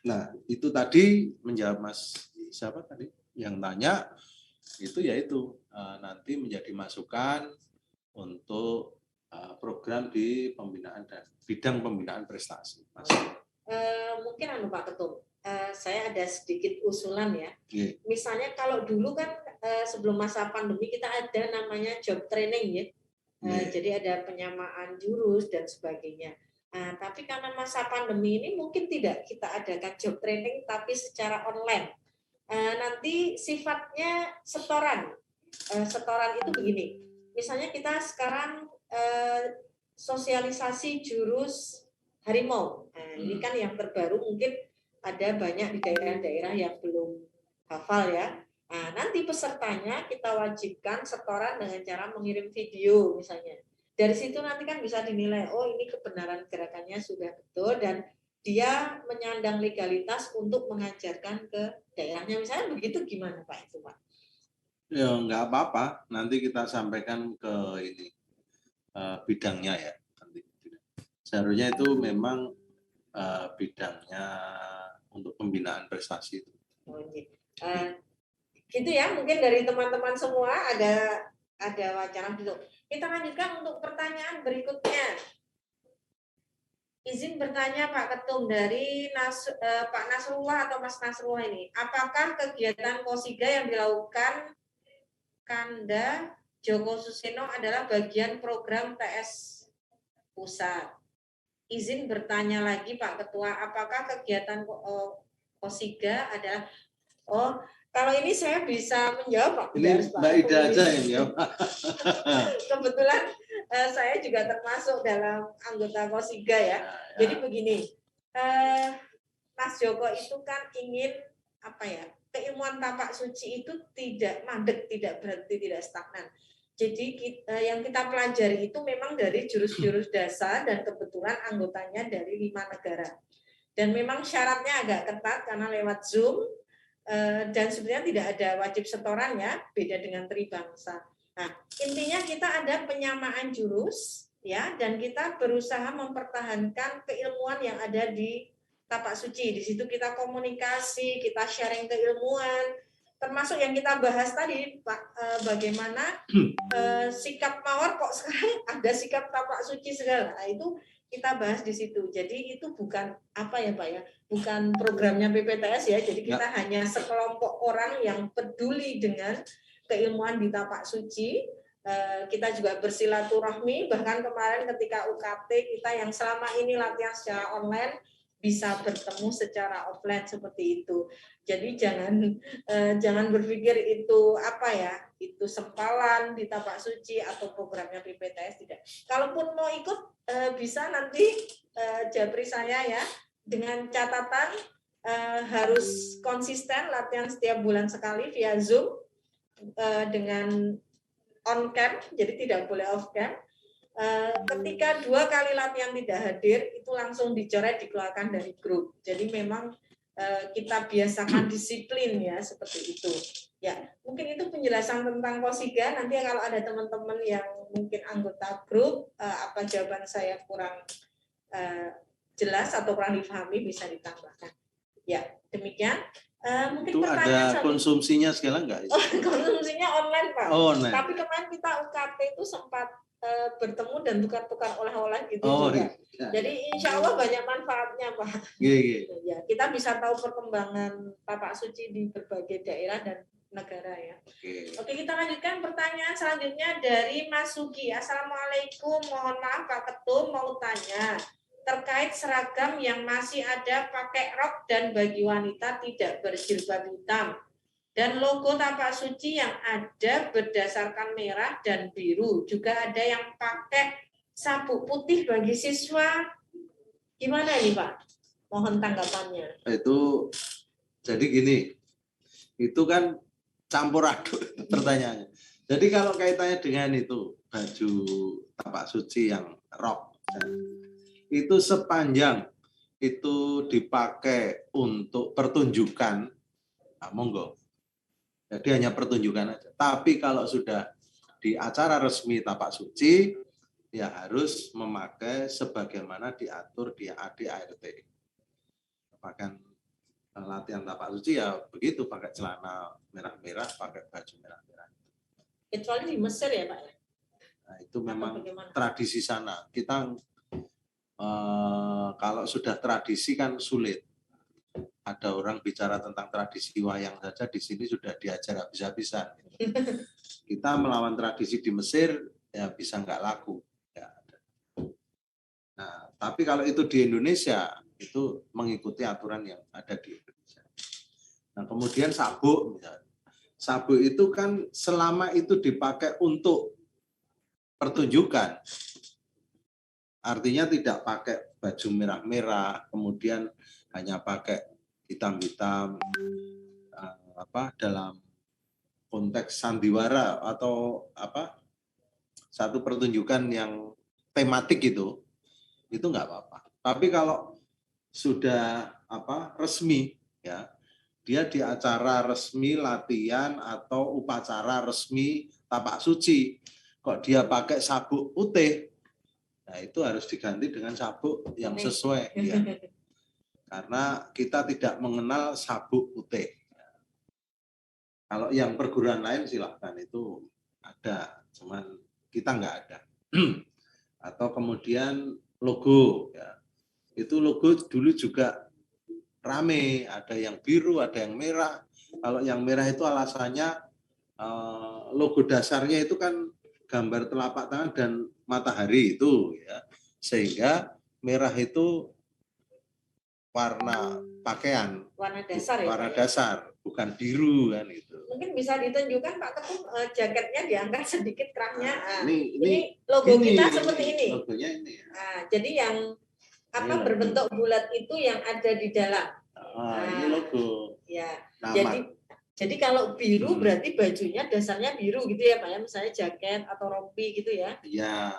Nah, itu tadi menjawab Mas siapa tadi yang tanya itu yaitu nanti menjadi masukan untuk program di pembinaan dan bidang pembinaan prestasi. Mas. Mungkin Pak Ketum, saya ada sedikit usulan ya. Yeah. Misalnya kalau dulu kan sebelum masa pandemi kita ada namanya job training ya. Jadi ada penyamaan jurus dan sebagainya. Tapi karena masa pandemi ini mungkin tidak kita adakan job training tapi secara online. Nanti sifatnya setoran. Setoran itu begini. Misalnya kita sekarang sosialisasi jurus harimau. Ini kan yang terbaru, mungkin ada banyak di daerah-daerah yang belum hafal ya. Nanti pesertanya kita wajibkan setoran dengan cara mengirim video misalnya. Dari situ nanti kan bisa dinilai, oh ini kebenaran gerakannya sudah betul dan dia menyandang legalitas untuk mengajarkan ke daerahnya. Misalnya begitu, gimana Pak itu Pak? Ya nggak apa-apa, nanti kita sampaikan ke ini bidangnya ya. Seharusnya itu memang bidangnya untuk pembinaan prestasi itu. Gitu ya, mungkin dari teman-teman semua ada wacana dulu. Kita lanjutkan untuk pertanyaan berikutnya. Izin bertanya Pak Ketum, dari Pak Nasrullah atau Mas Nasrullah ini, apakah kegiatan Kosiga yang dilakukan Kanda Joko Suseno adalah bagian program TS Pusat? Izin bertanya lagi Pak Ketua, apakah kegiatan Kosiga adalah kalau ini saya bisa menjawab Pak. Ini Mbak Ida aja yang jawab. Kebetulan saya juga termasuk dalam anggota Kosiga ya. Jadi begini, Mas Joko itu kan ingin keilmuan tapak suci itu tidak mandek, tidak berhenti, tidak stagnan. Jadi yang kita pelajari itu memang dari jurus-jurus dasar dan kebetulan anggotanya dari 5 negara. Dan memang syaratnya agak ketat karena lewat Zoom dan sebenarnya tidak ada wajib setoran ya, beda dengan tribangsa. Nah, intinya kita ada penyamaan jurus ya, dan kita berusaha mempertahankan keilmuan yang ada di tapak suci. Di situ kita komunikasi, kita sharing keilmuan, termasuk yang kita bahas tadi Pak, bagaimana sikap mawar kok sekarang ada sikap tapak suci segala. Nah, itu kita bahas di situ. Jadi itu bukan Pak ya, bukan programnya PPTS ya. Jadi kita hanya sekelompok orang yang peduli dengan keilmuan di tapak suci. Kita juga bersilaturahmi, bahkan kemarin ketika UKT kita yang selama ini latihan secara online bisa bertemu secara offline seperti itu. Jadi jangan berpikir itu itu sempalan di tapak suci atau programnya PPTS, tidak. Kalaupun mau ikut bisa nanti japri saya ya, dengan catatan harus konsisten latihan setiap bulan sekali via Zoom dengan on cam, jadi tidak boleh off cam. Ketika 2 kali latihan tidak hadir, itu langsung dicoret, dikeluarkan dari grup. Jadi memang kita biasakan disiplin ya, seperti itu. Ya, mungkin itu penjelasan tentang Kosiga. Nanti kalau ada teman-teman yang mungkin anggota grup, apa jawaban saya kurang jelas atau kurang dipahami bisa ditambahkan. Ya, demikian. Mungkin itu ada konsumsinya sekarang nggak? Konsumsinya online Pak. Online. Tapi kemarin kita UKT itu sempat bertemu dan tukar-tukar oleh-oleh gitu juga. Ya. Jadi insya Allah banyak manfaatnya Pak. Ya, kita bisa tahu perkembangan tapak suci di berbagai daerah dan negara ya. Oke, kita lanjutkan pertanyaan selanjutnya dari Mas Sugi. Assalamualaikum, mohon maaf Pak Ketum, mau tanya terkait seragam yang masih ada pakai rok dan bagi wanita tidak berjilbab hitam. Dan logo tapak suci yang ada berdasarkan merah dan biru. Juga ada yang pakai sabuk putih bagi siswa. Gimana ini Pak? Mohon tanggapannya. Itu jadi gini, itu kan campur aduk pertanyaannya. Jadi kalau kaitannya dengan itu baju tapak suci yang rok itu sepanjang itu dipakai untuk pertunjukan, nah, monggo. Jadi hanya pertunjukan aja. Tapi kalau sudah di acara resmi tapak suci, ya harus memakai sebagaimana diatur di ADART. Bahkan latihan tapak suci ya begitu, pakai celana merah-merah, pakai baju merah-merah. Kecuali di Mesir ya Pak ya? Nah, itu memang bagaimana? tradisi sana. Kita kalau sudah tradisi kan sulit. Ada orang bicara tentang tradisi wayang saja di sini sudah diajar habis-habisan. Kita melawan tradisi di Mesir ya bisa nggak laku. Ya. Nah, tapi kalau itu di Indonesia itu mengikuti aturan yang ada di Indonesia. Nah, kemudian sabuk, misalnya. Sabuk itu kan selama itu dipakai untuk pertunjukan, artinya tidak pakai baju merah-merah, kemudian hanya pakai hitam-hitam dalam konteks sandiwara atau satu pertunjukan yang tematik itu nggak apa-apa. Tapi kalau sudah resmi ya, dia di acara resmi latihan atau upacara resmi tapak suci, kok dia pakai sabuk putih, nah itu harus diganti dengan sabuk yang sesuai ya. Karena kita tidak mengenal sabuk putih. Kalau yang perguruan lain silahkan itu ada, cuman kita nggak ada. Atau kemudian logo, ya. Itu logo dulu juga rame, ada yang biru, ada yang merah. Kalau yang merah itu alasannya logo dasarnya itu kan gambar telapak tangan dan matahari itu, ya. Sehingga merah itu warna pakaian, warna dasar warna ya, dasar, bukan biru kan itu. Mungkin bisa ditunjukkan Pak Ketum, jaketnya diangkat sedikit kerahnya. Ini logo kita seperti ini. Logonya ini. Nah, jadi yang Ini berbentuk bulat itu yang ada di dalam. Ini logo. Ya. Nama. Jadi kalau biru berarti bajunya dasarnya biru gitu ya Pak ya, misalnya jaket atau rompi gitu ya. Iya.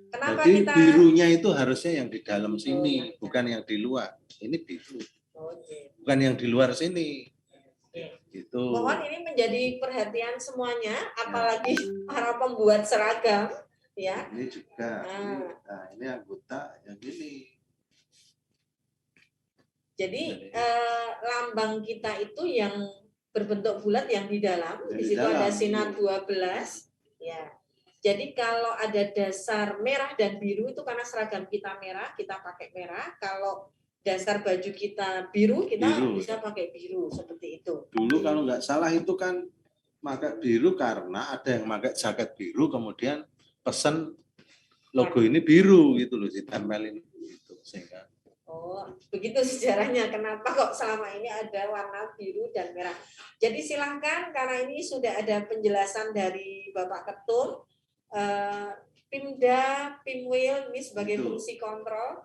Kenapa jadi kita birunya itu harusnya yang di dalam sini, bukan yang di luar. Ini biru. Bukan yang di luar sini. Gitu. Mohon ini menjadi perhatian semuanya, apalagi para pembuat seragam, ya. Ini juga. Nah, ini anggota yang ini. Jadi lambang kita itu yang berbentuk bulat yang di dalam, di situ ada sinar 12, ya. Jadi kalau ada dasar merah dan biru itu karena seragam kita merah, kita pakai merah. Kalau dasar baju kita biru, kita bisa pakai biru seperti itu. Dulu kalau nggak salah itu kan pakai biru karena ada yang pakai jaket biru, kemudian pesen logo ini biru gitu loh, ditempelin gitu sehingga. Oh, begitu sejarahnya. Kenapa kok selama ini ada warna biru dan merah? Jadi silahkan karena ini sudah ada penjelasan dari Bapak Ketum. Pimda, Pimwil ini sebagai fungsi kontrol.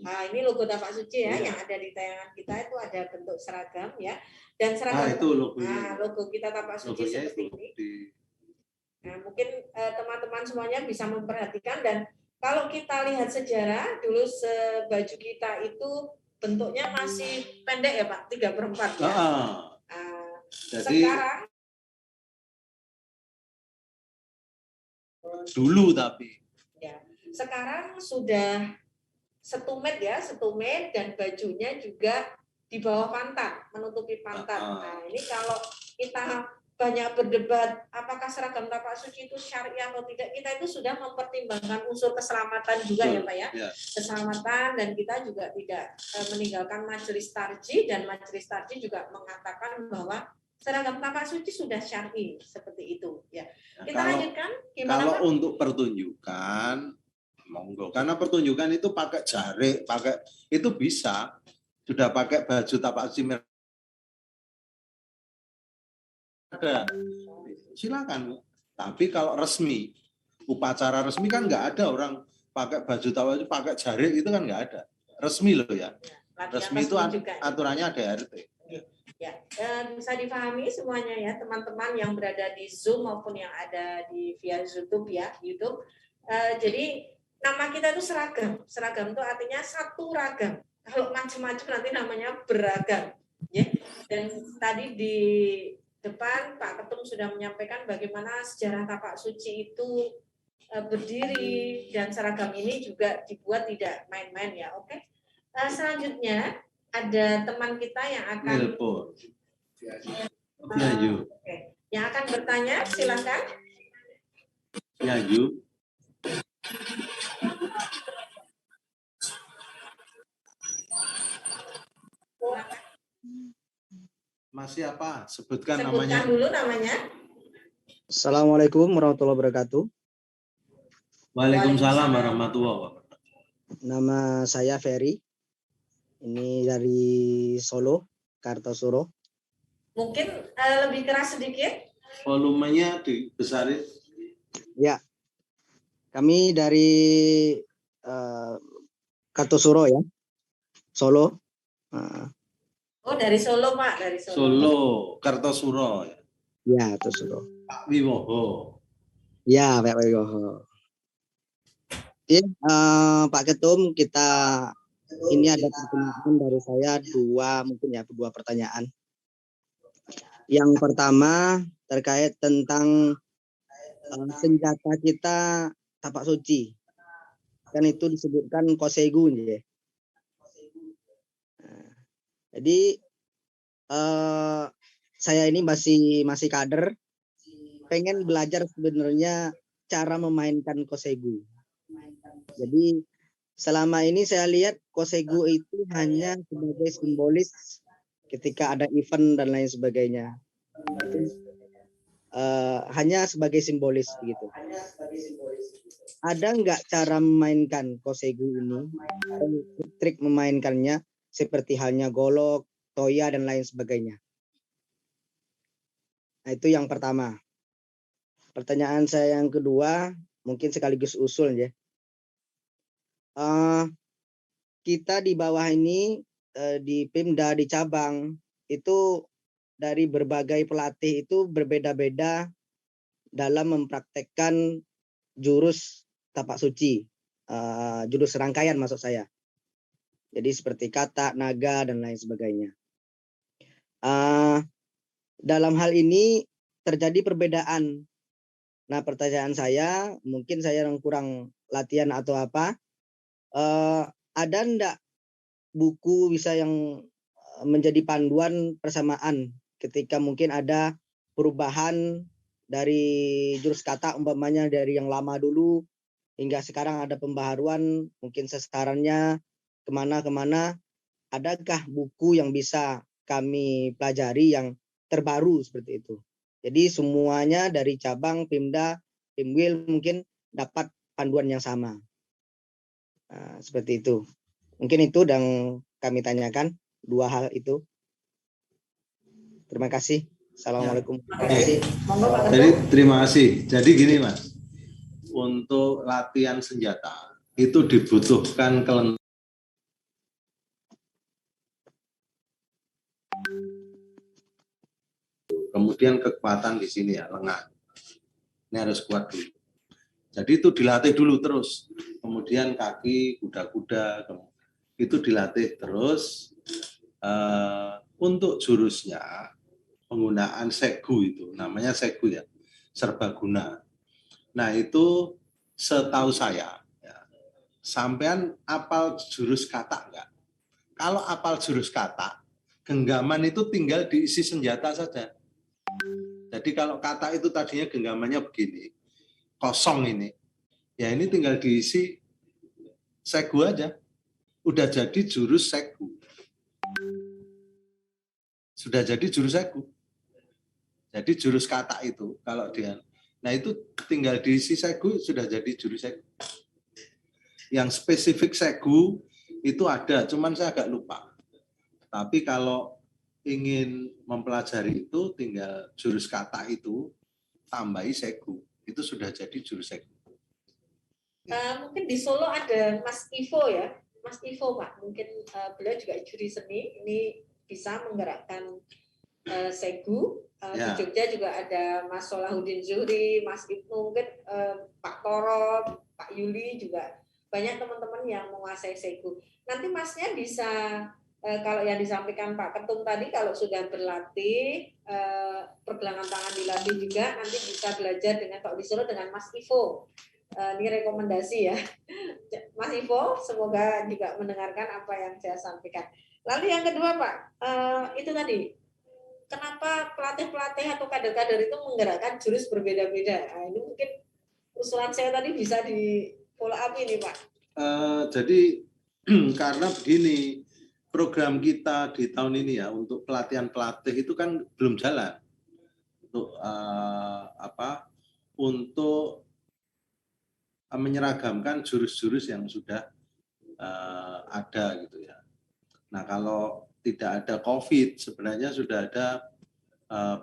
Nah, ini logo tapak suci ya, yang ada di tayangan kita itu ada bentuk seragam ya. Dan seragam itu logonya. logo kita tapak suci seperti ini. Nah, mungkin teman-teman semuanya bisa memperhatikan, dan kalau kita lihat sejarah dulu baju kita itu bentuknya masih pendek ya Pak, 3/4 ya. Jadi sekarang dulu tapi ya, sekarang sudah setumet ya, setumet, dan bajunya juga di bawah pantat, menutupi pantat. Nah, ini kalau kita banyak berdebat apakah seragam tapak suci itu syariah atau tidak, kita itu sudah mempertimbangkan unsur keselamatan juga ya Pak ya. Keselamatan, dan kita juga tidak meninggalkan majelis tarjih, dan majelis tarjih juga mengatakan bahwa seragam tapak suci sudah syar'i seperti itu ya. Kita lanjutkan. Kalau untuk pertunjukan monggo, karena pertunjukan itu pakai jarik, pakai itu bisa, sudah pakai baju tapak suci merah ada, silakan. Tapi kalau resmi, upacara resmi kan nggak ada orang pakai baju tapak suci pakai jarik, itu kan nggak ada. Resmi loh ya. Resmi itu aturannya ada RT. Ya. bisa dipahami semuanya ya teman-teman yang berada di Zoom maupun yang ada di via YouTube ya, YouTube. Jadi nama kita itu seragam. Seragam itu artinya satu ragam. Kalau macam-macam nanti namanya beragam. Ya. Dan tadi di depan Pak Ketum sudah menyampaikan bagaimana sejarah tapak suci itu berdiri dan seragam ini juga dibuat tidak main-main ya. Oke. Selanjutnya ada teman kita yang akan Nelpon. Yaju. Oke. Yang akan bertanya silakan. Yaju. Masih apa? Sebutkan namanya. Dulu namanya. Assalamualaikum warahmatullahi wabarakatuh. Waalaikumsalam warahmatullahi wabarakatuh. Nama saya Ferry. Ini dari Solo, Kartosuro. Mungkin lebih keras sedikit. Volumenya dibesarin. Ya, kami dari Kartosuro ya, Solo. Oh, dari Solo Pak, dari Solo. Solo, Kartosuro. Ya, Kartosuro. Pak Wiwoho. Ya, Pak Wiwoho. Ya, Pak Ketum, kita ini ada pertanyaan dari saya dua pertanyaan. Yang pertama terkait tentang senjata kita tapak suci. Kan itu disebutkan kosegu ya. Jadi saya ini masih kader, pengen belajar sebenarnya cara memainkan kosegu. Jadi selama ini saya lihat kosegu itu hanya sebagai simbolis ketika ada event dan lain sebagainya. Hanya sebagai simbolis begitu. Ada nggak cara memainkan kosegu ini, trik memainkannya seperti halnya golok, toya dan lain sebagainya? Nah, itu yang pertama. Pertanyaan saya yang kedua mungkin sekaligus usul ya. Kita di bawah ini di Pimda di cabang itu dari berbagai pelatih itu berbeda-beda dalam mempraktekkan jurus tapak suci, jurus rangkaian maksud saya. Jadi seperti kata, naga dan lain sebagainya. Dalam hal ini terjadi perbedaan. Nah, pertanyaan saya, mungkin saya yang kurang latihan atau apa, ada enggak buku bisa yang menjadi panduan persamaan ketika mungkin ada perubahan dari jurus kata umpamanya dari yang lama dulu hingga sekarang ada pembaharuan, mungkin sesarannya kemana-kemana, adakah buku yang bisa kami pelajari yang terbaru seperti itu? Jadi semuanya dari cabang, Pimda, Pimwil mungkin dapat panduan yang sama. Nah, seperti itu. Mungkin itu yang kami tanyakan, dua hal itu. Terima kasih. Assalamualaikum. Jadi terima kasih. Jadi gini Mas, untuk latihan senjata itu dibutuhkan kemudian kekuatan di sini ya, lengan. Ini harus kuat dulu. Jadi itu dilatih dulu terus. Kemudian kaki, kuda-kuda, itu dilatih terus. Untuk jurusnya, penggunaan segu itu, namanya segu ya, serbaguna. Nah itu setahu saya, ya, sampean apal jurus kata enggak? Kalau apal jurus kata, genggaman itu tinggal diisi senjata saja. Jadi kalau kata itu tadinya genggamannya begini, kosong ini, ya ini tinggal diisi segu aja. Udah jadi jurus segu. Sudah jadi jurus segu. Jadi jurus kata itu, kalau dia, nah itu tinggal diisi segu, sudah jadi jurus segu. Yang spesifik segu itu ada, cuman saya agak lupa. Tapi kalau ingin mempelajari itu tinggal jurus kata itu tambahi segu, itu sudah jadi jurus segu. Mungkin di Solo ada Mas Ivo ya, Mas Ivo Pak, mungkin beliau juga juri seni, ini bisa menggerakkan Segu. Di Ya. Jogja juga ada Mas Solahuddin Zuhri, Mas Ibnu, mungkin Pak Toro, Pak Yuli juga banyak teman-teman yang menguasai Segu. Nanti Masnya bisa kalau yang disampaikan Pak Ketum tadi, kalau sudah berlatih pergelangan tangan dilatih juga, nanti bisa belajar dengan Pak Wisnu dengan Mas Ivo. Ini rekomendasi ya, Mas Ivo. Semoga juga mendengarkan apa yang saya sampaikan. Lalu yang kedua Pak, itu tadi. Kenapa pelatih-pelatih atau kader-kader itu menggerakkan jurus berbeda-beda? Nah, ini mungkin usulan saya tadi bisa di follow up ini, Pak. Jadi karena begini, program kita di tahun ini ya untuk pelatihan pelatih itu kan belum jalan untuk untuk menyeragamkan jurus-jurus yang sudah ada gitu ya. Nah kalau tidak ada COVID, sebenarnya sudah ada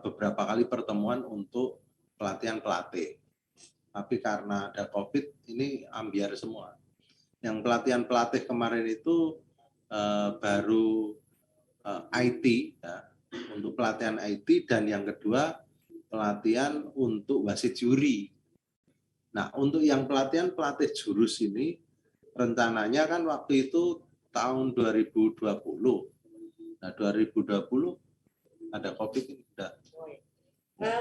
beberapa kali pertemuan untuk pelatihan pelatih. Tapi karena ada COVID, ini ambiar semua. Yang pelatihan pelatih kemarin itu baru IT, ya, untuk pelatihan IT, dan yang kedua pelatihan untuk wasit juri. Nah, untuk yang pelatihan pelatih jurus ini, rencananya kan waktu itu tahun 2020. Nah, 2020 ada COVID ini udah bisa.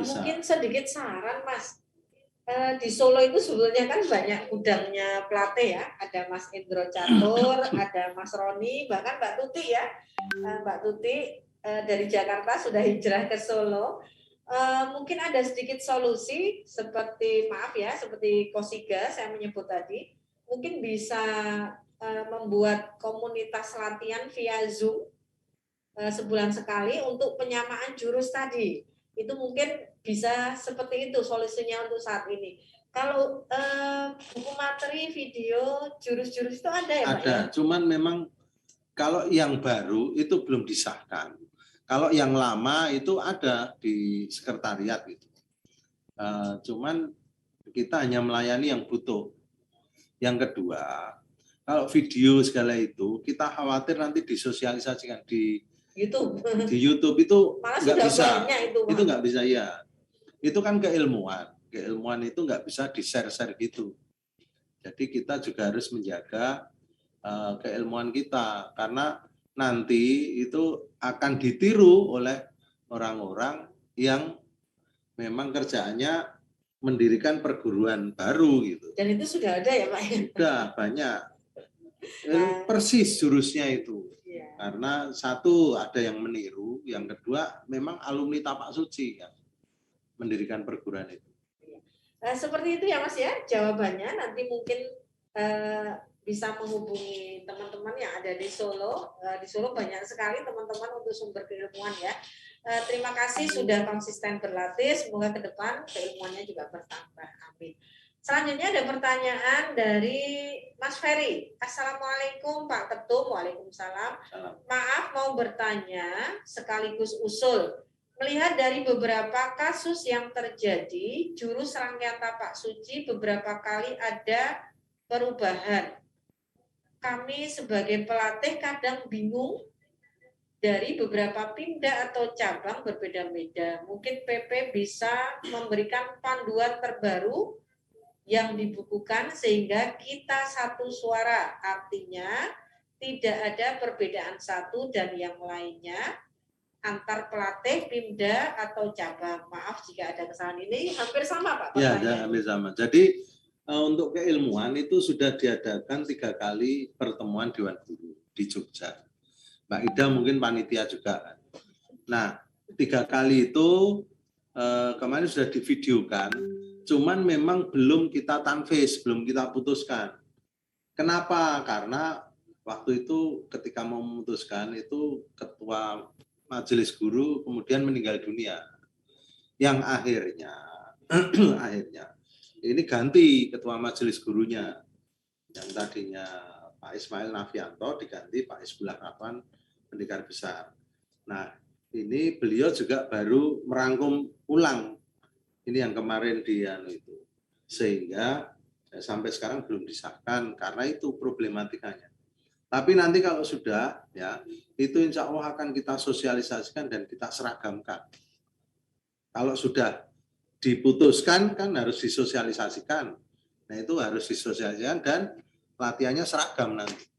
Mungkin sedikit saran Mas, di Solo itu sebetulnya kan banyak gudangnya pelatih ya, ada Mas Indro Catur, ada Mas Roni, bahkan Mbak Tuti ya, Mbak Tuti dari Jakarta sudah hijrah ke Solo. Mungkin ada sedikit solusi seperti seperti Kosiga saya menyebut tadi, mungkin bisa membuat komunitas latihan via Zoom sebulan sekali untuk penyamaan jurus tadi. Itu mungkin bisa seperti itu solusinya untuk saat ini. Kalau buku materi, video, jurus-jurus itu ada ya Pak? Ada, cuman memang kalau yang baru itu belum disahkan. Kalau yang lama itu ada di sekretariat gitu. Cuman kita hanya melayani yang butuh. Yang kedua, kalau video segala itu kita khawatir nanti disosialisasikan di YouTube. Di YouTube itu nggak bisa. Itu nggak bisa ya. Itu kan keilmuan. Keilmuan itu nggak bisa di-share-share gitu. Jadi kita juga harus menjaga keilmuan kita karena nanti itu akan ditiru oleh orang-orang yang memang kerjaannya mendirikan perguruan baru gitu. Dan itu sudah ada ya Pak? Sudah banyak. Persis jurusnya itu. Karena satu ada yang meniru, yang kedua memang alumni Tapak Suci yang mendirikan perguruan itu. Seperti itu ya Mas ya jawabannya. Nanti mungkin bisa menghubungi teman-teman yang ada di Solo. Di Solo banyak sekali teman-teman untuk sumber keilmuan ya. Terima kasih sudah konsisten berlatih. Semoga ke depan keilmuannya juga bertambah. Amin. Selanjutnya ada pertanyaan dari Mas Ferry. Assalamualaikum Pak Ketum. Waalaikumsalam. Maaf mau bertanya sekaligus usul. Melihat dari beberapa kasus yang terjadi, jurus rangkaian tapak suci beberapa kali ada perubahan. Kami sebagai pelatih kadang bingung dari beberapa pimda atau cabang berbeda-beda. Mungkin PP bisa memberikan panduan terbaru yang dibukukan sehingga kita satu suara. Artinya tidak ada perbedaan satu dan yang lainnya antar pelatih, pimda atau cabang. Maaf jika ada kesalahan, ini hampir sama Pak. Ya, hampir sama. Jadi untuk keilmuan itu sudah diadakan 3 kali pertemuan Dewan Guru di Jogja. Mbak Ida mungkin panitia juga. Nah, 3 kali itu kemarin sudah divideokan, cuman memang belum kita tanfis, belum kita putuskan. Kenapa? Karena waktu itu ketika mau memutuskan itu ketua majelis guru kemudian meninggal dunia. Yang akhirnya ini ganti ketua majelis gurunya. Yang tadinya Pak Ismail Nafianto diganti Pak Isbullah Rahman Pendekar Besar. Nah, ini beliau juga baru merangkum ulang ini yang kemarin itu. Sehingga sampai sekarang belum disahkan karena itu problematikanya. Tapi nanti kalau sudah, ya itu insya Allah akan kita sosialisasikan dan kita seragamkan. Kalau sudah diputuskan kan harus disosialisasikan. Nah itu harus disosialisasikan dan latihannya seragam nanti.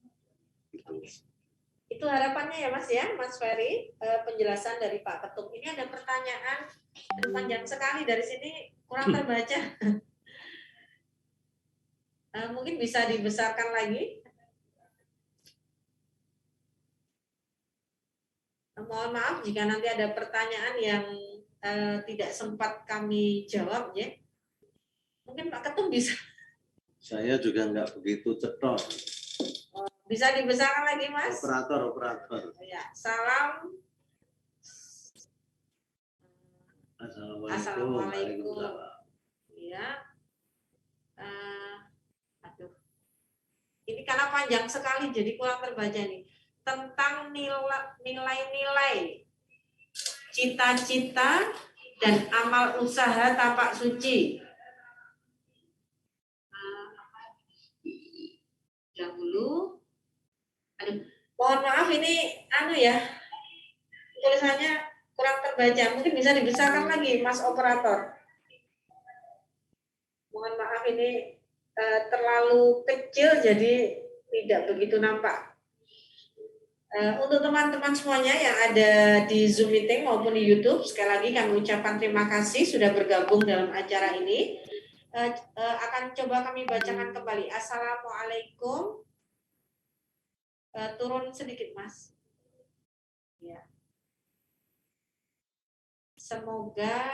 Itu harapannya ya Mas ya, Mas Ferry, penjelasan dari Pak Ketum. Ini ada pertanyaan panjang sekali dari sini kurang terbaca. Mungkin bisa dibesarkan lagi. Mohon maaf jika nanti ada pertanyaan yang tidak sempat kami jawab ya. Mungkin Pak Ketum bisa. Saya juga nggak begitu cetok. Bisa dibesarkan lagi Mas. Operator. Ya, salam. Assalamualaikum. Ya. Aduh. Ini karena panjang sekali jadi kurang terbaca nih. Tentang nilai-nilai cita-cita dan amal usaha tapak suci. Dahulu. Aduh, mohon maaf ini tulisannya kurang terbaca. Mungkin bisa dibesarkan lagi Mas Operator. Mohon maaf ini terlalu kecil jadi tidak begitu nampak. Untuk teman-teman semuanya yang ada di Zoom meeting maupun di YouTube, sekali lagi kami ucapkan terima kasih sudah bergabung dalam acara ini. Akan coba kami bacakan kembali. Assalamualaikum. Turun sedikit Mas. Ya. Semoga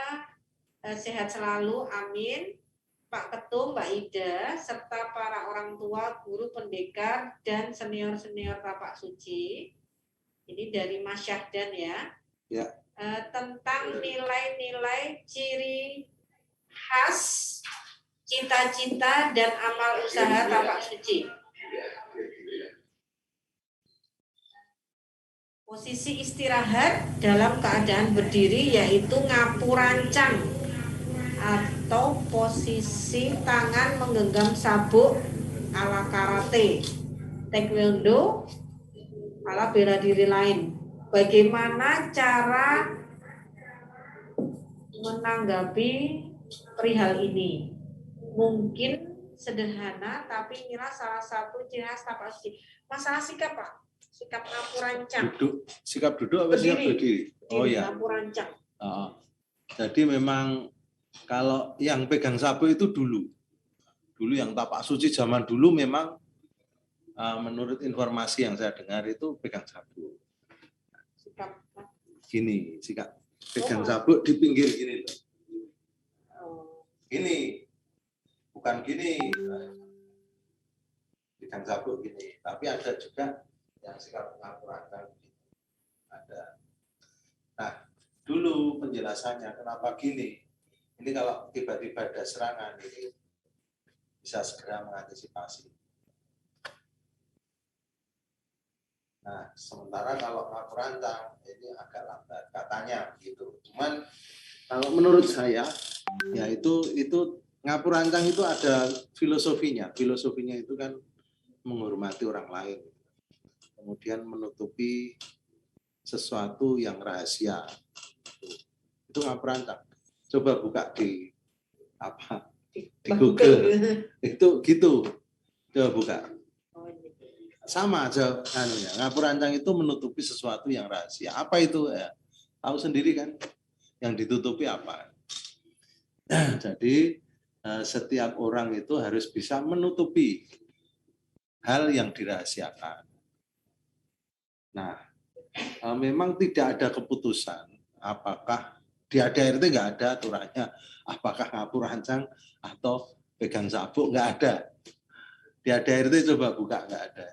sehat selalu, amin. Pak Ketum, Mbak Ida, serta para orang tua, guru, pendekar, dan senior-senior tapak suci. Ini dari Mas Syahdan ya. Ya. Tentang nilai-nilai ciri khas, cita-cita, dan amal usaha tapak suci. Posisi istirahat dalam keadaan berdiri yaitu ngapurancang atau posisi tangan menggenggam sabuk ala karate, taekwondo, ala bela diri lain. Bagaimana cara menanggapi perihal ini? Mungkin sederhana, tapi inilah salah satu ciri khas tapak suci. Masalah sikap Pak. Sikap ngapurancang. Sikap duduk apa sikap berdiri? Oh ya. Ngapurancang. Jadi memang kalau yang pegang sabuk itu dulu yang tapak suci zaman dulu memang menurut informasi yang saya dengar itu pegang sabuk. Sikap Gini, sikap pegang sabuk di pinggir gini loh. Gini, bukan gini. Pegang sabuk gini, tapi ada juga yang sikap ngapurancang ada. Nah, dulu penjelasannya kenapa gini. Ini kalau tiba-tiba ada serangan ini bisa segera mengantisipasi. Nah, sementara kalau ngapurancang ini agak lambat katanya gitu. Cuman kalau menurut saya ya itu ngapurancang itu ada filosofinya. Filosofinya itu kan menghormati orang lain. Kemudian menutupi sesuatu yang rahasia. Itu ngapurancang. Coba buka di Google. Itu gitu. Coba buka. Sama aja ngapurancang itu menutupi sesuatu yang rahasia. Apa itu ya? Tahu sendiri kan? Yang ditutupi apa? Jadi setiap orang itu harus bisa menutupi hal yang dirahasiakan. Nah, memang tidak ada keputusan apakah di ADART nggak ada aturannya apakah ngapurancang atau pegang sabuk, nggak ada. Di ADART coba buka, nggak ada.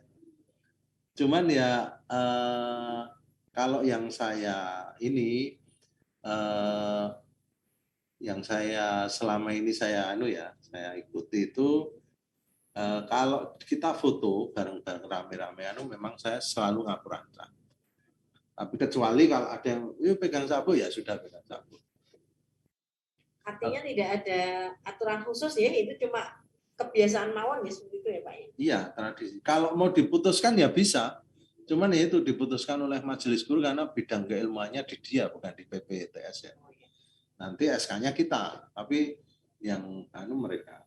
Cuman ya kalau yang saya ini yang saya selama ini saya ikuti itu kalau kita foto bareng-bareng rame-rame memang saya selalu ngapurancang. Tapi kecuali kalau ada yang pegang sabuk ya sudah pegang sabuk. Artinya tidak ada aturan khusus ya, itu cuma kebiasaan mawon ya seperti itu ya Pak ya. Iya, tradisi. Kalau mau diputuskan ya bisa. Cuman ya itu diputuskan oleh majelis guru karena bidang keilmuannya di dia bukan di PPTS ya. Nanti SK-nya kita, tapi yang mereka.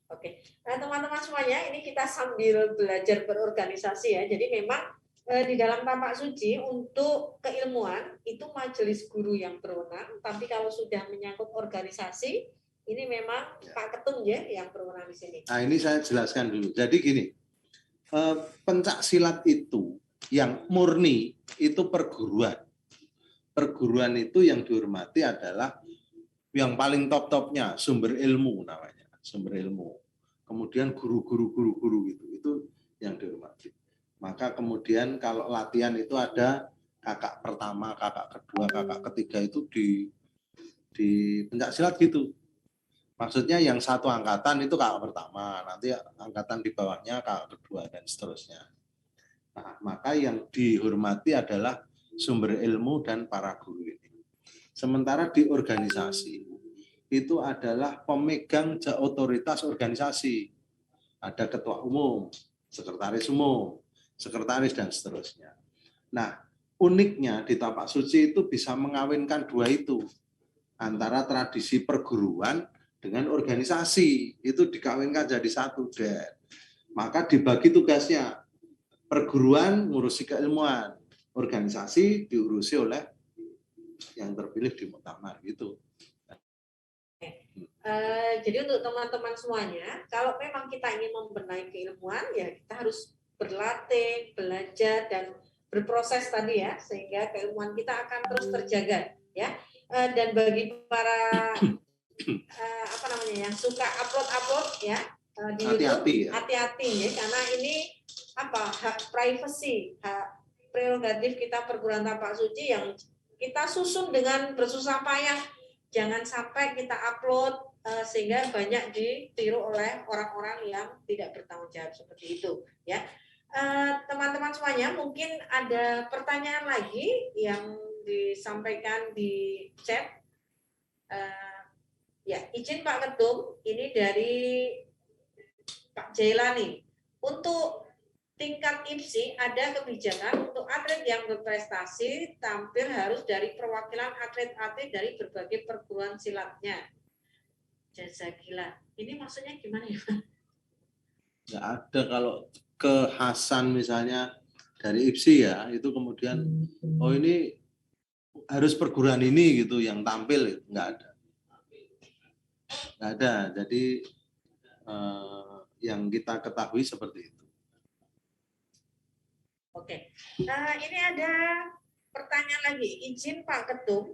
Oke, nah teman-teman semuanya ini kita sambil belajar berorganisasi ya. Jadi memang di dalam tapak suci untuk keilmuan itu majelis guru yang berwenang, tapi kalau sudah menyangkut organisasi ini memang Pak Ketum ya yang berwenang di sini. Nah ini saya jelaskan dulu. Jadi gini, pencak silat itu yang murni itu perguruan. Perguruan itu yang dihormati adalah yang paling top-topnya sumber ilmu namanya, sumber ilmu. Kemudian guru-guru itu yang dihormati. Maka kemudian kalau latihan itu ada kakak pertama, kakak kedua, kakak ketiga itu di pencak silat gitu. Maksudnya yang satu angkatan itu kakak pertama, nanti angkatan di bawahnya kakak kedua dan seterusnya. Nah, maka yang dihormati adalah sumber ilmu dan para guru ini. Sementara di organisasi itu adalah pemegang otoritas organisasi. Ada ketua umum, sekretaris dan seterusnya. Nah, uniknya di tapak suci itu bisa mengawinkan dua itu. Antara tradisi perguruan dengan organisasi. Itu dikawinkan jadi satu. Dan maka dibagi tugasnya. Perguruan ngurusi keilmuan, organisasi diurusi oleh yang terpilih di muktamar gitu. Jadi untuk teman-teman semuanya, kalau memang kita ingin membenahi keilmuan, ya kita harus berlatih, belajar dan berproses tadi ya, sehingga keilmuan kita akan terus terjaga ya. Dan bagi para yang suka upload ya di YouTube, hati-hati ya, karena ini hak privacy, hak prerogatif kita perguruan tapak suci yang kita susun dengan bersusah payah. Jangan sampai kita upload sehingga banyak ditiru oleh orang-orang yang tidak bertanggung jawab seperti itu ya. Teman-teman semuanya mungkin ada pertanyaan lagi yang disampaikan di chat. Ya, izin Pak Ketum, ini dari Pak Jailani. Untuk tingkat IPSI ada kebijakan untuk atlet yang berprestasi tampil harus dari perwakilan atlet-atlet dari berbagai perguruan silatnya. Jazakillah. Ini maksudnya gimana ya, Pak? Nggak ada kalau kekhasan misalnya dari IPSI ya, itu kemudian oh ini harus perguruan ini gitu yang tampil, nggak ada. Nggak ada. Jadi yang kita ketahui seperti itu. Oke, ini ada pertanyaan lagi. Izin Pak Ketum,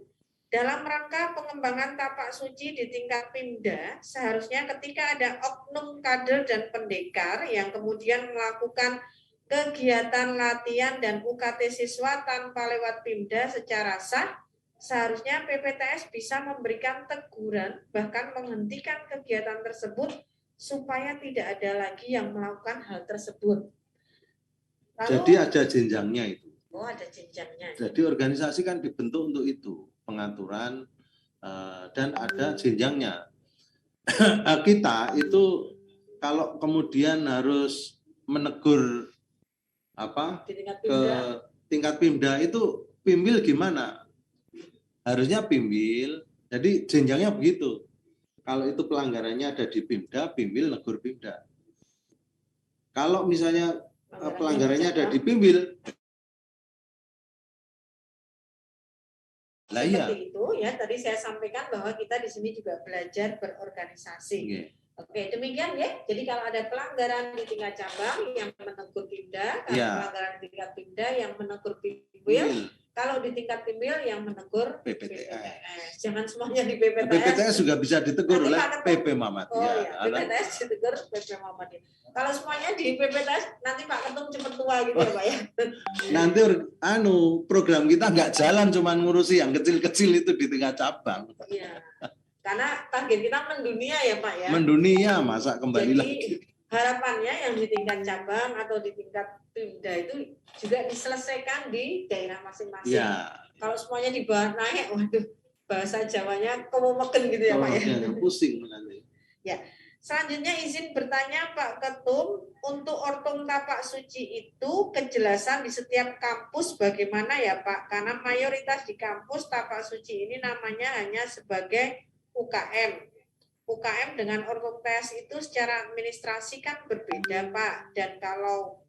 dalam rangka pengembangan tapak suci di tingkat Pimda, seharusnya ketika ada oknum kader dan pendekar yang kemudian melakukan kegiatan latihan dan UKT siswa tanpa lewat Pimda secara sah, seharusnya PPTS bisa memberikan teguran, bahkan menghentikan kegiatan tersebut supaya tidak ada lagi yang melakukan hal tersebut. Lalu, jadi ada jenjangnya itu. Oh, ada jenjangnya. Jadi organisasi kan dibentuk untuk itu, pengaturan dan ada jenjangnya. Kita itu kalau kemudian harus menegur ke tingkat Pimda itu Pimbil gimana? Harusnya Pimbil. Jadi jenjangnya begitu. Kalau itu pelanggarannya ada di Pimda, Pimbil negur Pimda. Kalau misalnya pelanggarannya ada di Pimbil. Seperti itu ya, tadi saya sampaikan bahwa kita di sini juga belajar berorganisasi. Okay. Oke, demikian ya. Jadi kalau ada pelanggaran di tingkat cabang yang menegur Pimda, pelanggaran di tingkat Pimda yang menegur Pimbil, kalau di tingkat Pimbil yang menegur PPTS. Jangan semuanya di PPTS. PPTS juga bisa ditegur oleh PP Muhammadiyah. Oh iya, PPTS ditegur PP Muhammadiyah. Kalau semuanya di PPTS nanti Pak Ketum cepat tua gitu ya Pak ya. Nanti program kita nggak jalan, cuma ngurusi yang kecil-kecil itu di tingkat cabang. Iya. Karena target kita mendunia ya Pak ya. Mendunia, masa kembali Jadi, lagi. harapannya yang di tingkat cabang atau di tingkat Pimda itu juga diselesaikan di daerah masing-masing. Ya. Kalau semuanya di bawah naik, waduh, bahasa Jawanya komomeken gitu ya Pak ya. Pusing nanti. Ya, Selanjutnya izin bertanya Pak Ketum, untuk ortum tapak suci itu kejelasan di setiap kampus bagaimana ya Pak? Karena mayoritas di kampus tapak suci ini namanya hanya sebagai UKM. UKM dengan ortum tes itu secara administrasi kan berbeda Pak. Dan kalau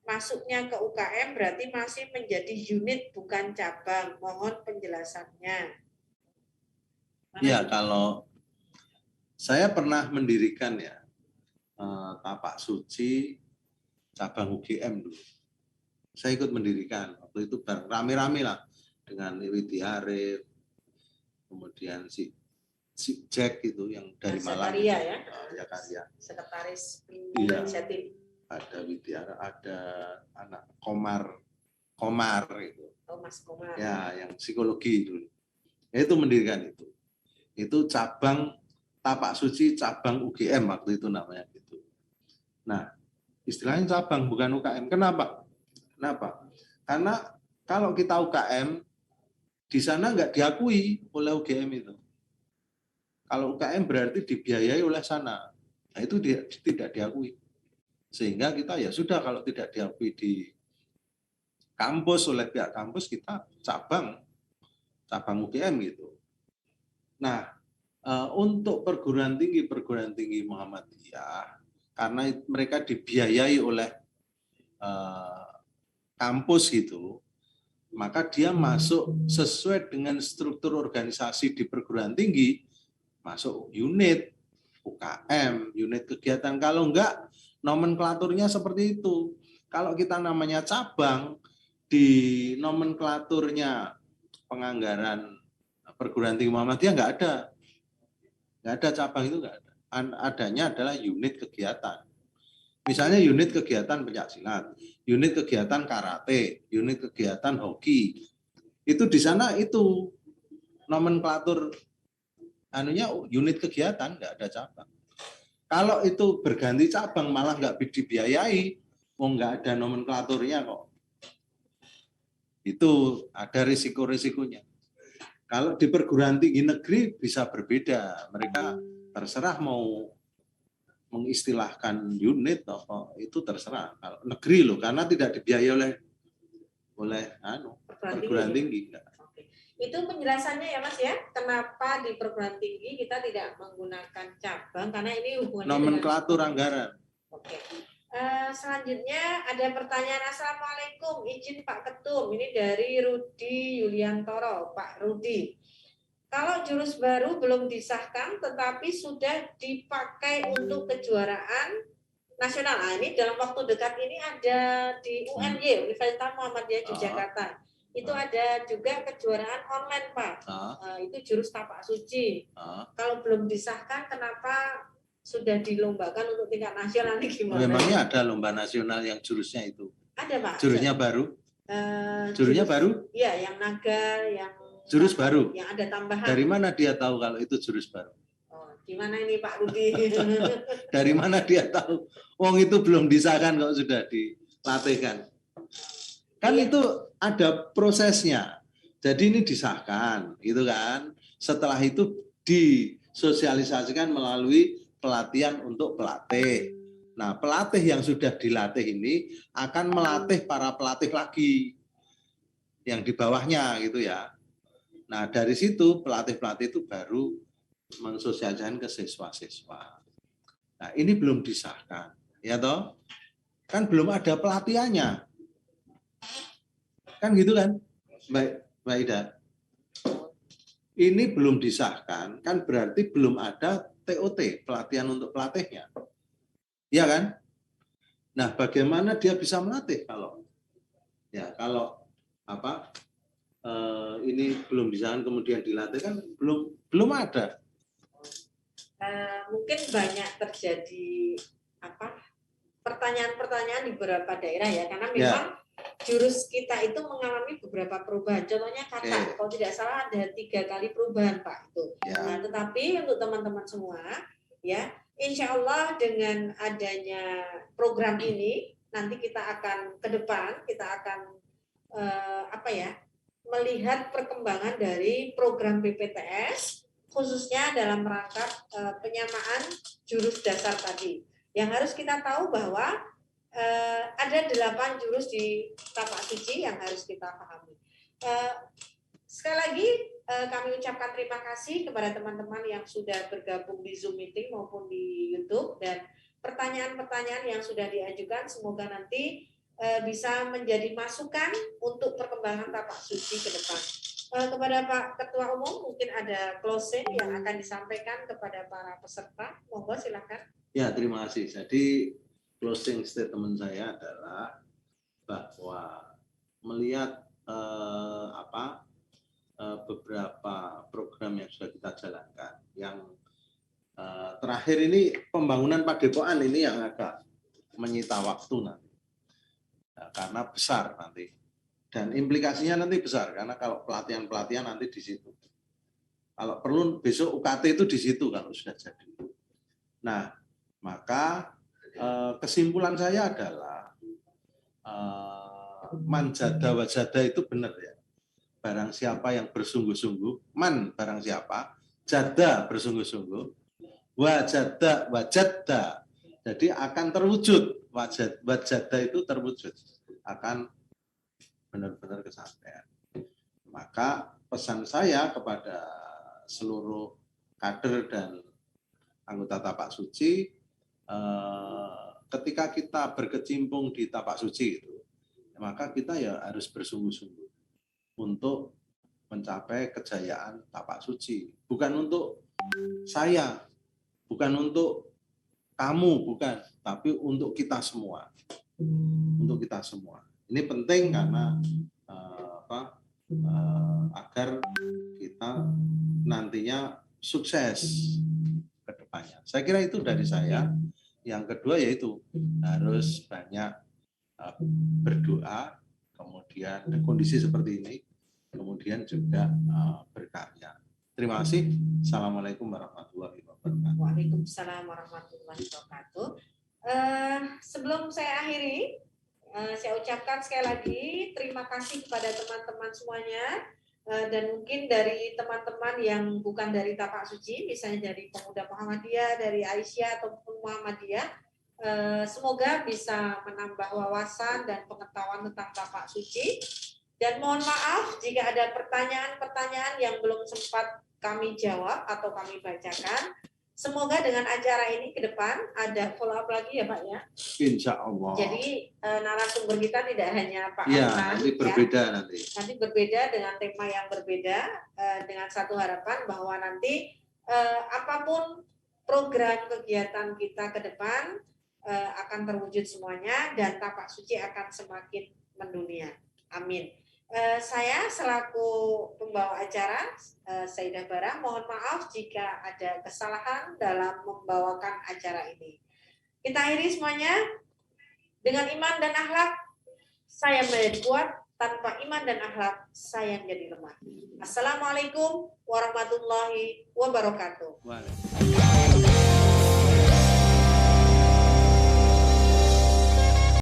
masuknya ke UKM berarti masih menjadi unit bukan cabang. Mohon penjelasannya. Ya, kalau saya pernah mendirikan ya tapak suci cabang UGM dulu. Saya ikut mendirikan waktu itu rame-rame lah dengan Widi Arif, kemudian si Jack itu yang dari Malang. Zakaria ya. Zakaria. Sekretaris Iya. inisiatif. Ada Widi Arif, ada anak Komar itu. Oh, Mas Komar. Ya, yang psikologi dulu. Itu mendirikan itu. Itu cabang tapak suci cabang UGM waktu itu namanya gitu. Nah, istilahnya cabang bukan UKM. Kenapa? Karena kalau kita UKM di sana nggak diakui oleh UGM itu. Kalau UKM berarti dibiayai oleh sana. Nah, itu tidak diakui. Sehingga kita ya sudah kalau tidak diakui di kampus oleh pihak kampus kita cabang UGM gitu. Nah, untuk perguruan tinggi Muhammadiyah karena mereka dibiayai oleh kampus gitu, maka dia masuk sesuai dengan struktur organisasi di perguruan tinggi, masuk unit UKM, unit kegiatan. Kalau enggak, nomenklaturnya seperti itu. Kalau kita namanya cabang, di nomenklaturnya penganggaran perguruan tinggi Muhammadiyah nggak ada cabang, itu nggak ada. Adanya adalah unit kegiatan. Misalnya unit kegiatan pencaksilat, unit kegiatan karate, unit kegiatan hoki. Itu di sana itu nomenklatur anunya unit kegiatan, nggak ada cabang. Kalau itu berganti cabang malah nggak dibiayai, nggak ada nomenklaturnya kok. Itu ada risiko-risikonya. Kalau di perguruan tinggi negeri bisa berbeda. Mereka terserah mau mengistilahkan unit atau itu terserah. Kalau negeri loh, karena tidak dibiayai oleh perguruan tinggi. Oke. Itu penjelasannya ya Mas ya, kenapa di perguruan tinggi kita tidak menggunakan cabang, karena ini hubungannya nomenklatur anggaran. Oke. Selanjutnya ada pertanyaan. Assalamualaikum, izin Pak Ketum, ini dari Rudi Yuliantoro. Pak Rudi, kalau jurus baru belum disahkan tetapi sudah dipakai untuk kejuaraan nasional, ini dalam waktu dekat ini ada di UNY, Universitas Muhammadiyah Yogyakarta, itu ada juga kejuaraan online Pak, itu jurus tapak suci. Kalau belum disahkan, kenapa sudah dilombakan untuk tingkat nasional ini gimana? Memangnya ada lomba nasional yang jurusnya itu? Ada Pak. Jurusnya baru? Jurusnya baru? Iya, yang naga, yang jurus baru. Yang ada tambahan. Dari mana dia tahu kalau itu jurus baru? Oh, gimana ini Pak Rudi? Dari mana dia tahu? Wong itu belum disahkan kok sudah dilatihkan. Kan itu ada prosesnya. Jadi ini disahkan, gitu kan? Setelah itu disosialisasikan melalui pelatihan untuk pelatih. Nah, pelatih yang sudah dilatih ini akan melatih para pelatih lagi yang di bawahnya gitu ya. Nah, dari situ pelatih-pelatih itu baru mensosialisasikan ke siswa-siswa. Nah, ini belum disahkan, ya toh? Kan belum ada pelatihannya. Kan gitu kan? Mbak Ida. Ini belum disahkan, kan berarti belum ada TOT, pelatihan untuk pelatihnya. Iya kan? Nah, bagaimana dia bisa melatih kalau ini belum disahkan kemudian dilatih, kan belum ada. Mungkin banyak terjadi pertanyaan-pertanyaan di beberapa daerah ya, karena memang jurus kita itu mengalami beberapa perubahan. Contohnya kata, kalau tidak salah ada 3 kali perubahan Pak itu. Nah, tetapi untuk teman-teman semua, ya, insya Allah dengan adanya program ini, nanti kita akan ke depan kita akan melihat perkembangan dari program BPTS khususnya dalam rangka penyamaan jurus dasar tadi. Yang harus kita tahu bahwa ada 8 jurus di tapak suci yang harus kita pahami. Sekali lagi kami ucapkan terima kasih kepada teman-teman yang sudah bergabung di Zoom meeting maupun di YouTube, dan pertanyaan-pertanyaan yang sudah diajukan semoga nanti bisa menjadi masukan untuk perkembangan tapak suci ke depan. Kepada Pak Ketua Umum mungkin ada closing yang akan disampaikan kepada para peserta. Monggo silakan. Ya, terima kasih. Jadi closing statement saya adalah bahwa melihat beberapa program yang sudah kita jalankan, yang terakhir ini pembangunan Padepokan ini yang agak menyita waktu nanti, karena besar nanti dan implikasinya nanti besar, karena kalau pelatihan nanti di situ, kalau perlu besok UKT itu di situ kalau sudah jadi. Nah, maka kesimpulan saya adalah manjada wajada itu benar ya. Barang siapa yang bersungguh-sungguh, barang siapa, jada bersungguh-sungguh, wajada, jadi akan terwujud, wajada itu terwujud, akan benar-benar kesampaian. Maka pesan saya kepada seluruh kader dan anggota tapak suci, ketika kita berkecimpung di tapak suci itu, maka kita ya harus bersungguh-sungguh untuk mencapai kejayaan tapak suci. Bukan untuk saya, bukan untuk kamu, bukan, tapi untuk kita semua. Untuk kita semua. Ini penting karena agar kita nantinya sukses ke depannya. Saya kira itu dari saya. Yang kedua yaitu harus banyak berdoa, kemudian kondisi seperti ini, kemudian juga berkarya. Terima kasih. Assalamualaikum warahmatullahi wabarakatuh. Waalaikumsalam warahmatullahi wabarakatuh. Sebelum saya akhiri, saya ucapkan sekali lagi terima kasih kepada teman-teman semuanya, dan mungkin dari teman-teman yang bukan dari tapak suci, misalnya dari Pemuda Muhammadiyah, dari Aisyah ataupun Muhammadiyah, semoga bisa menambah wawasan dan pengetahuan tentang tapak suci. Dan mohon maaf jika ada pertanyaan-pertanyaan yang belum sempat kami jawab atau kami bacakan. Semoga dengan acara ini ke depan ada follow up lagi ya Pak ya. Insya Allah. Jadi narasumber kita tidak hanya Pak Ya, Afnan, nanti berbeda ya. Nanti berbeda dengan tema yang berbeda, dengan satu harapan bahwa nanti apapun program kegiatan kita ke depan akan terwujud semuanya dan tapak suci akan semakin mendunia. Amin. Saya selaku pembawa acara, Saidah Bara, mohon maaf jika ada kesalahan dalam membawakan acara ini. Kita akhiri semuanya dengan iman dan akhlak. Saya menjadi kuat, tanpa iman dan akhlak saya menjadi lemah. Assalamualaikum warahmatullahi wabarakatuh. Waalaikumsalam.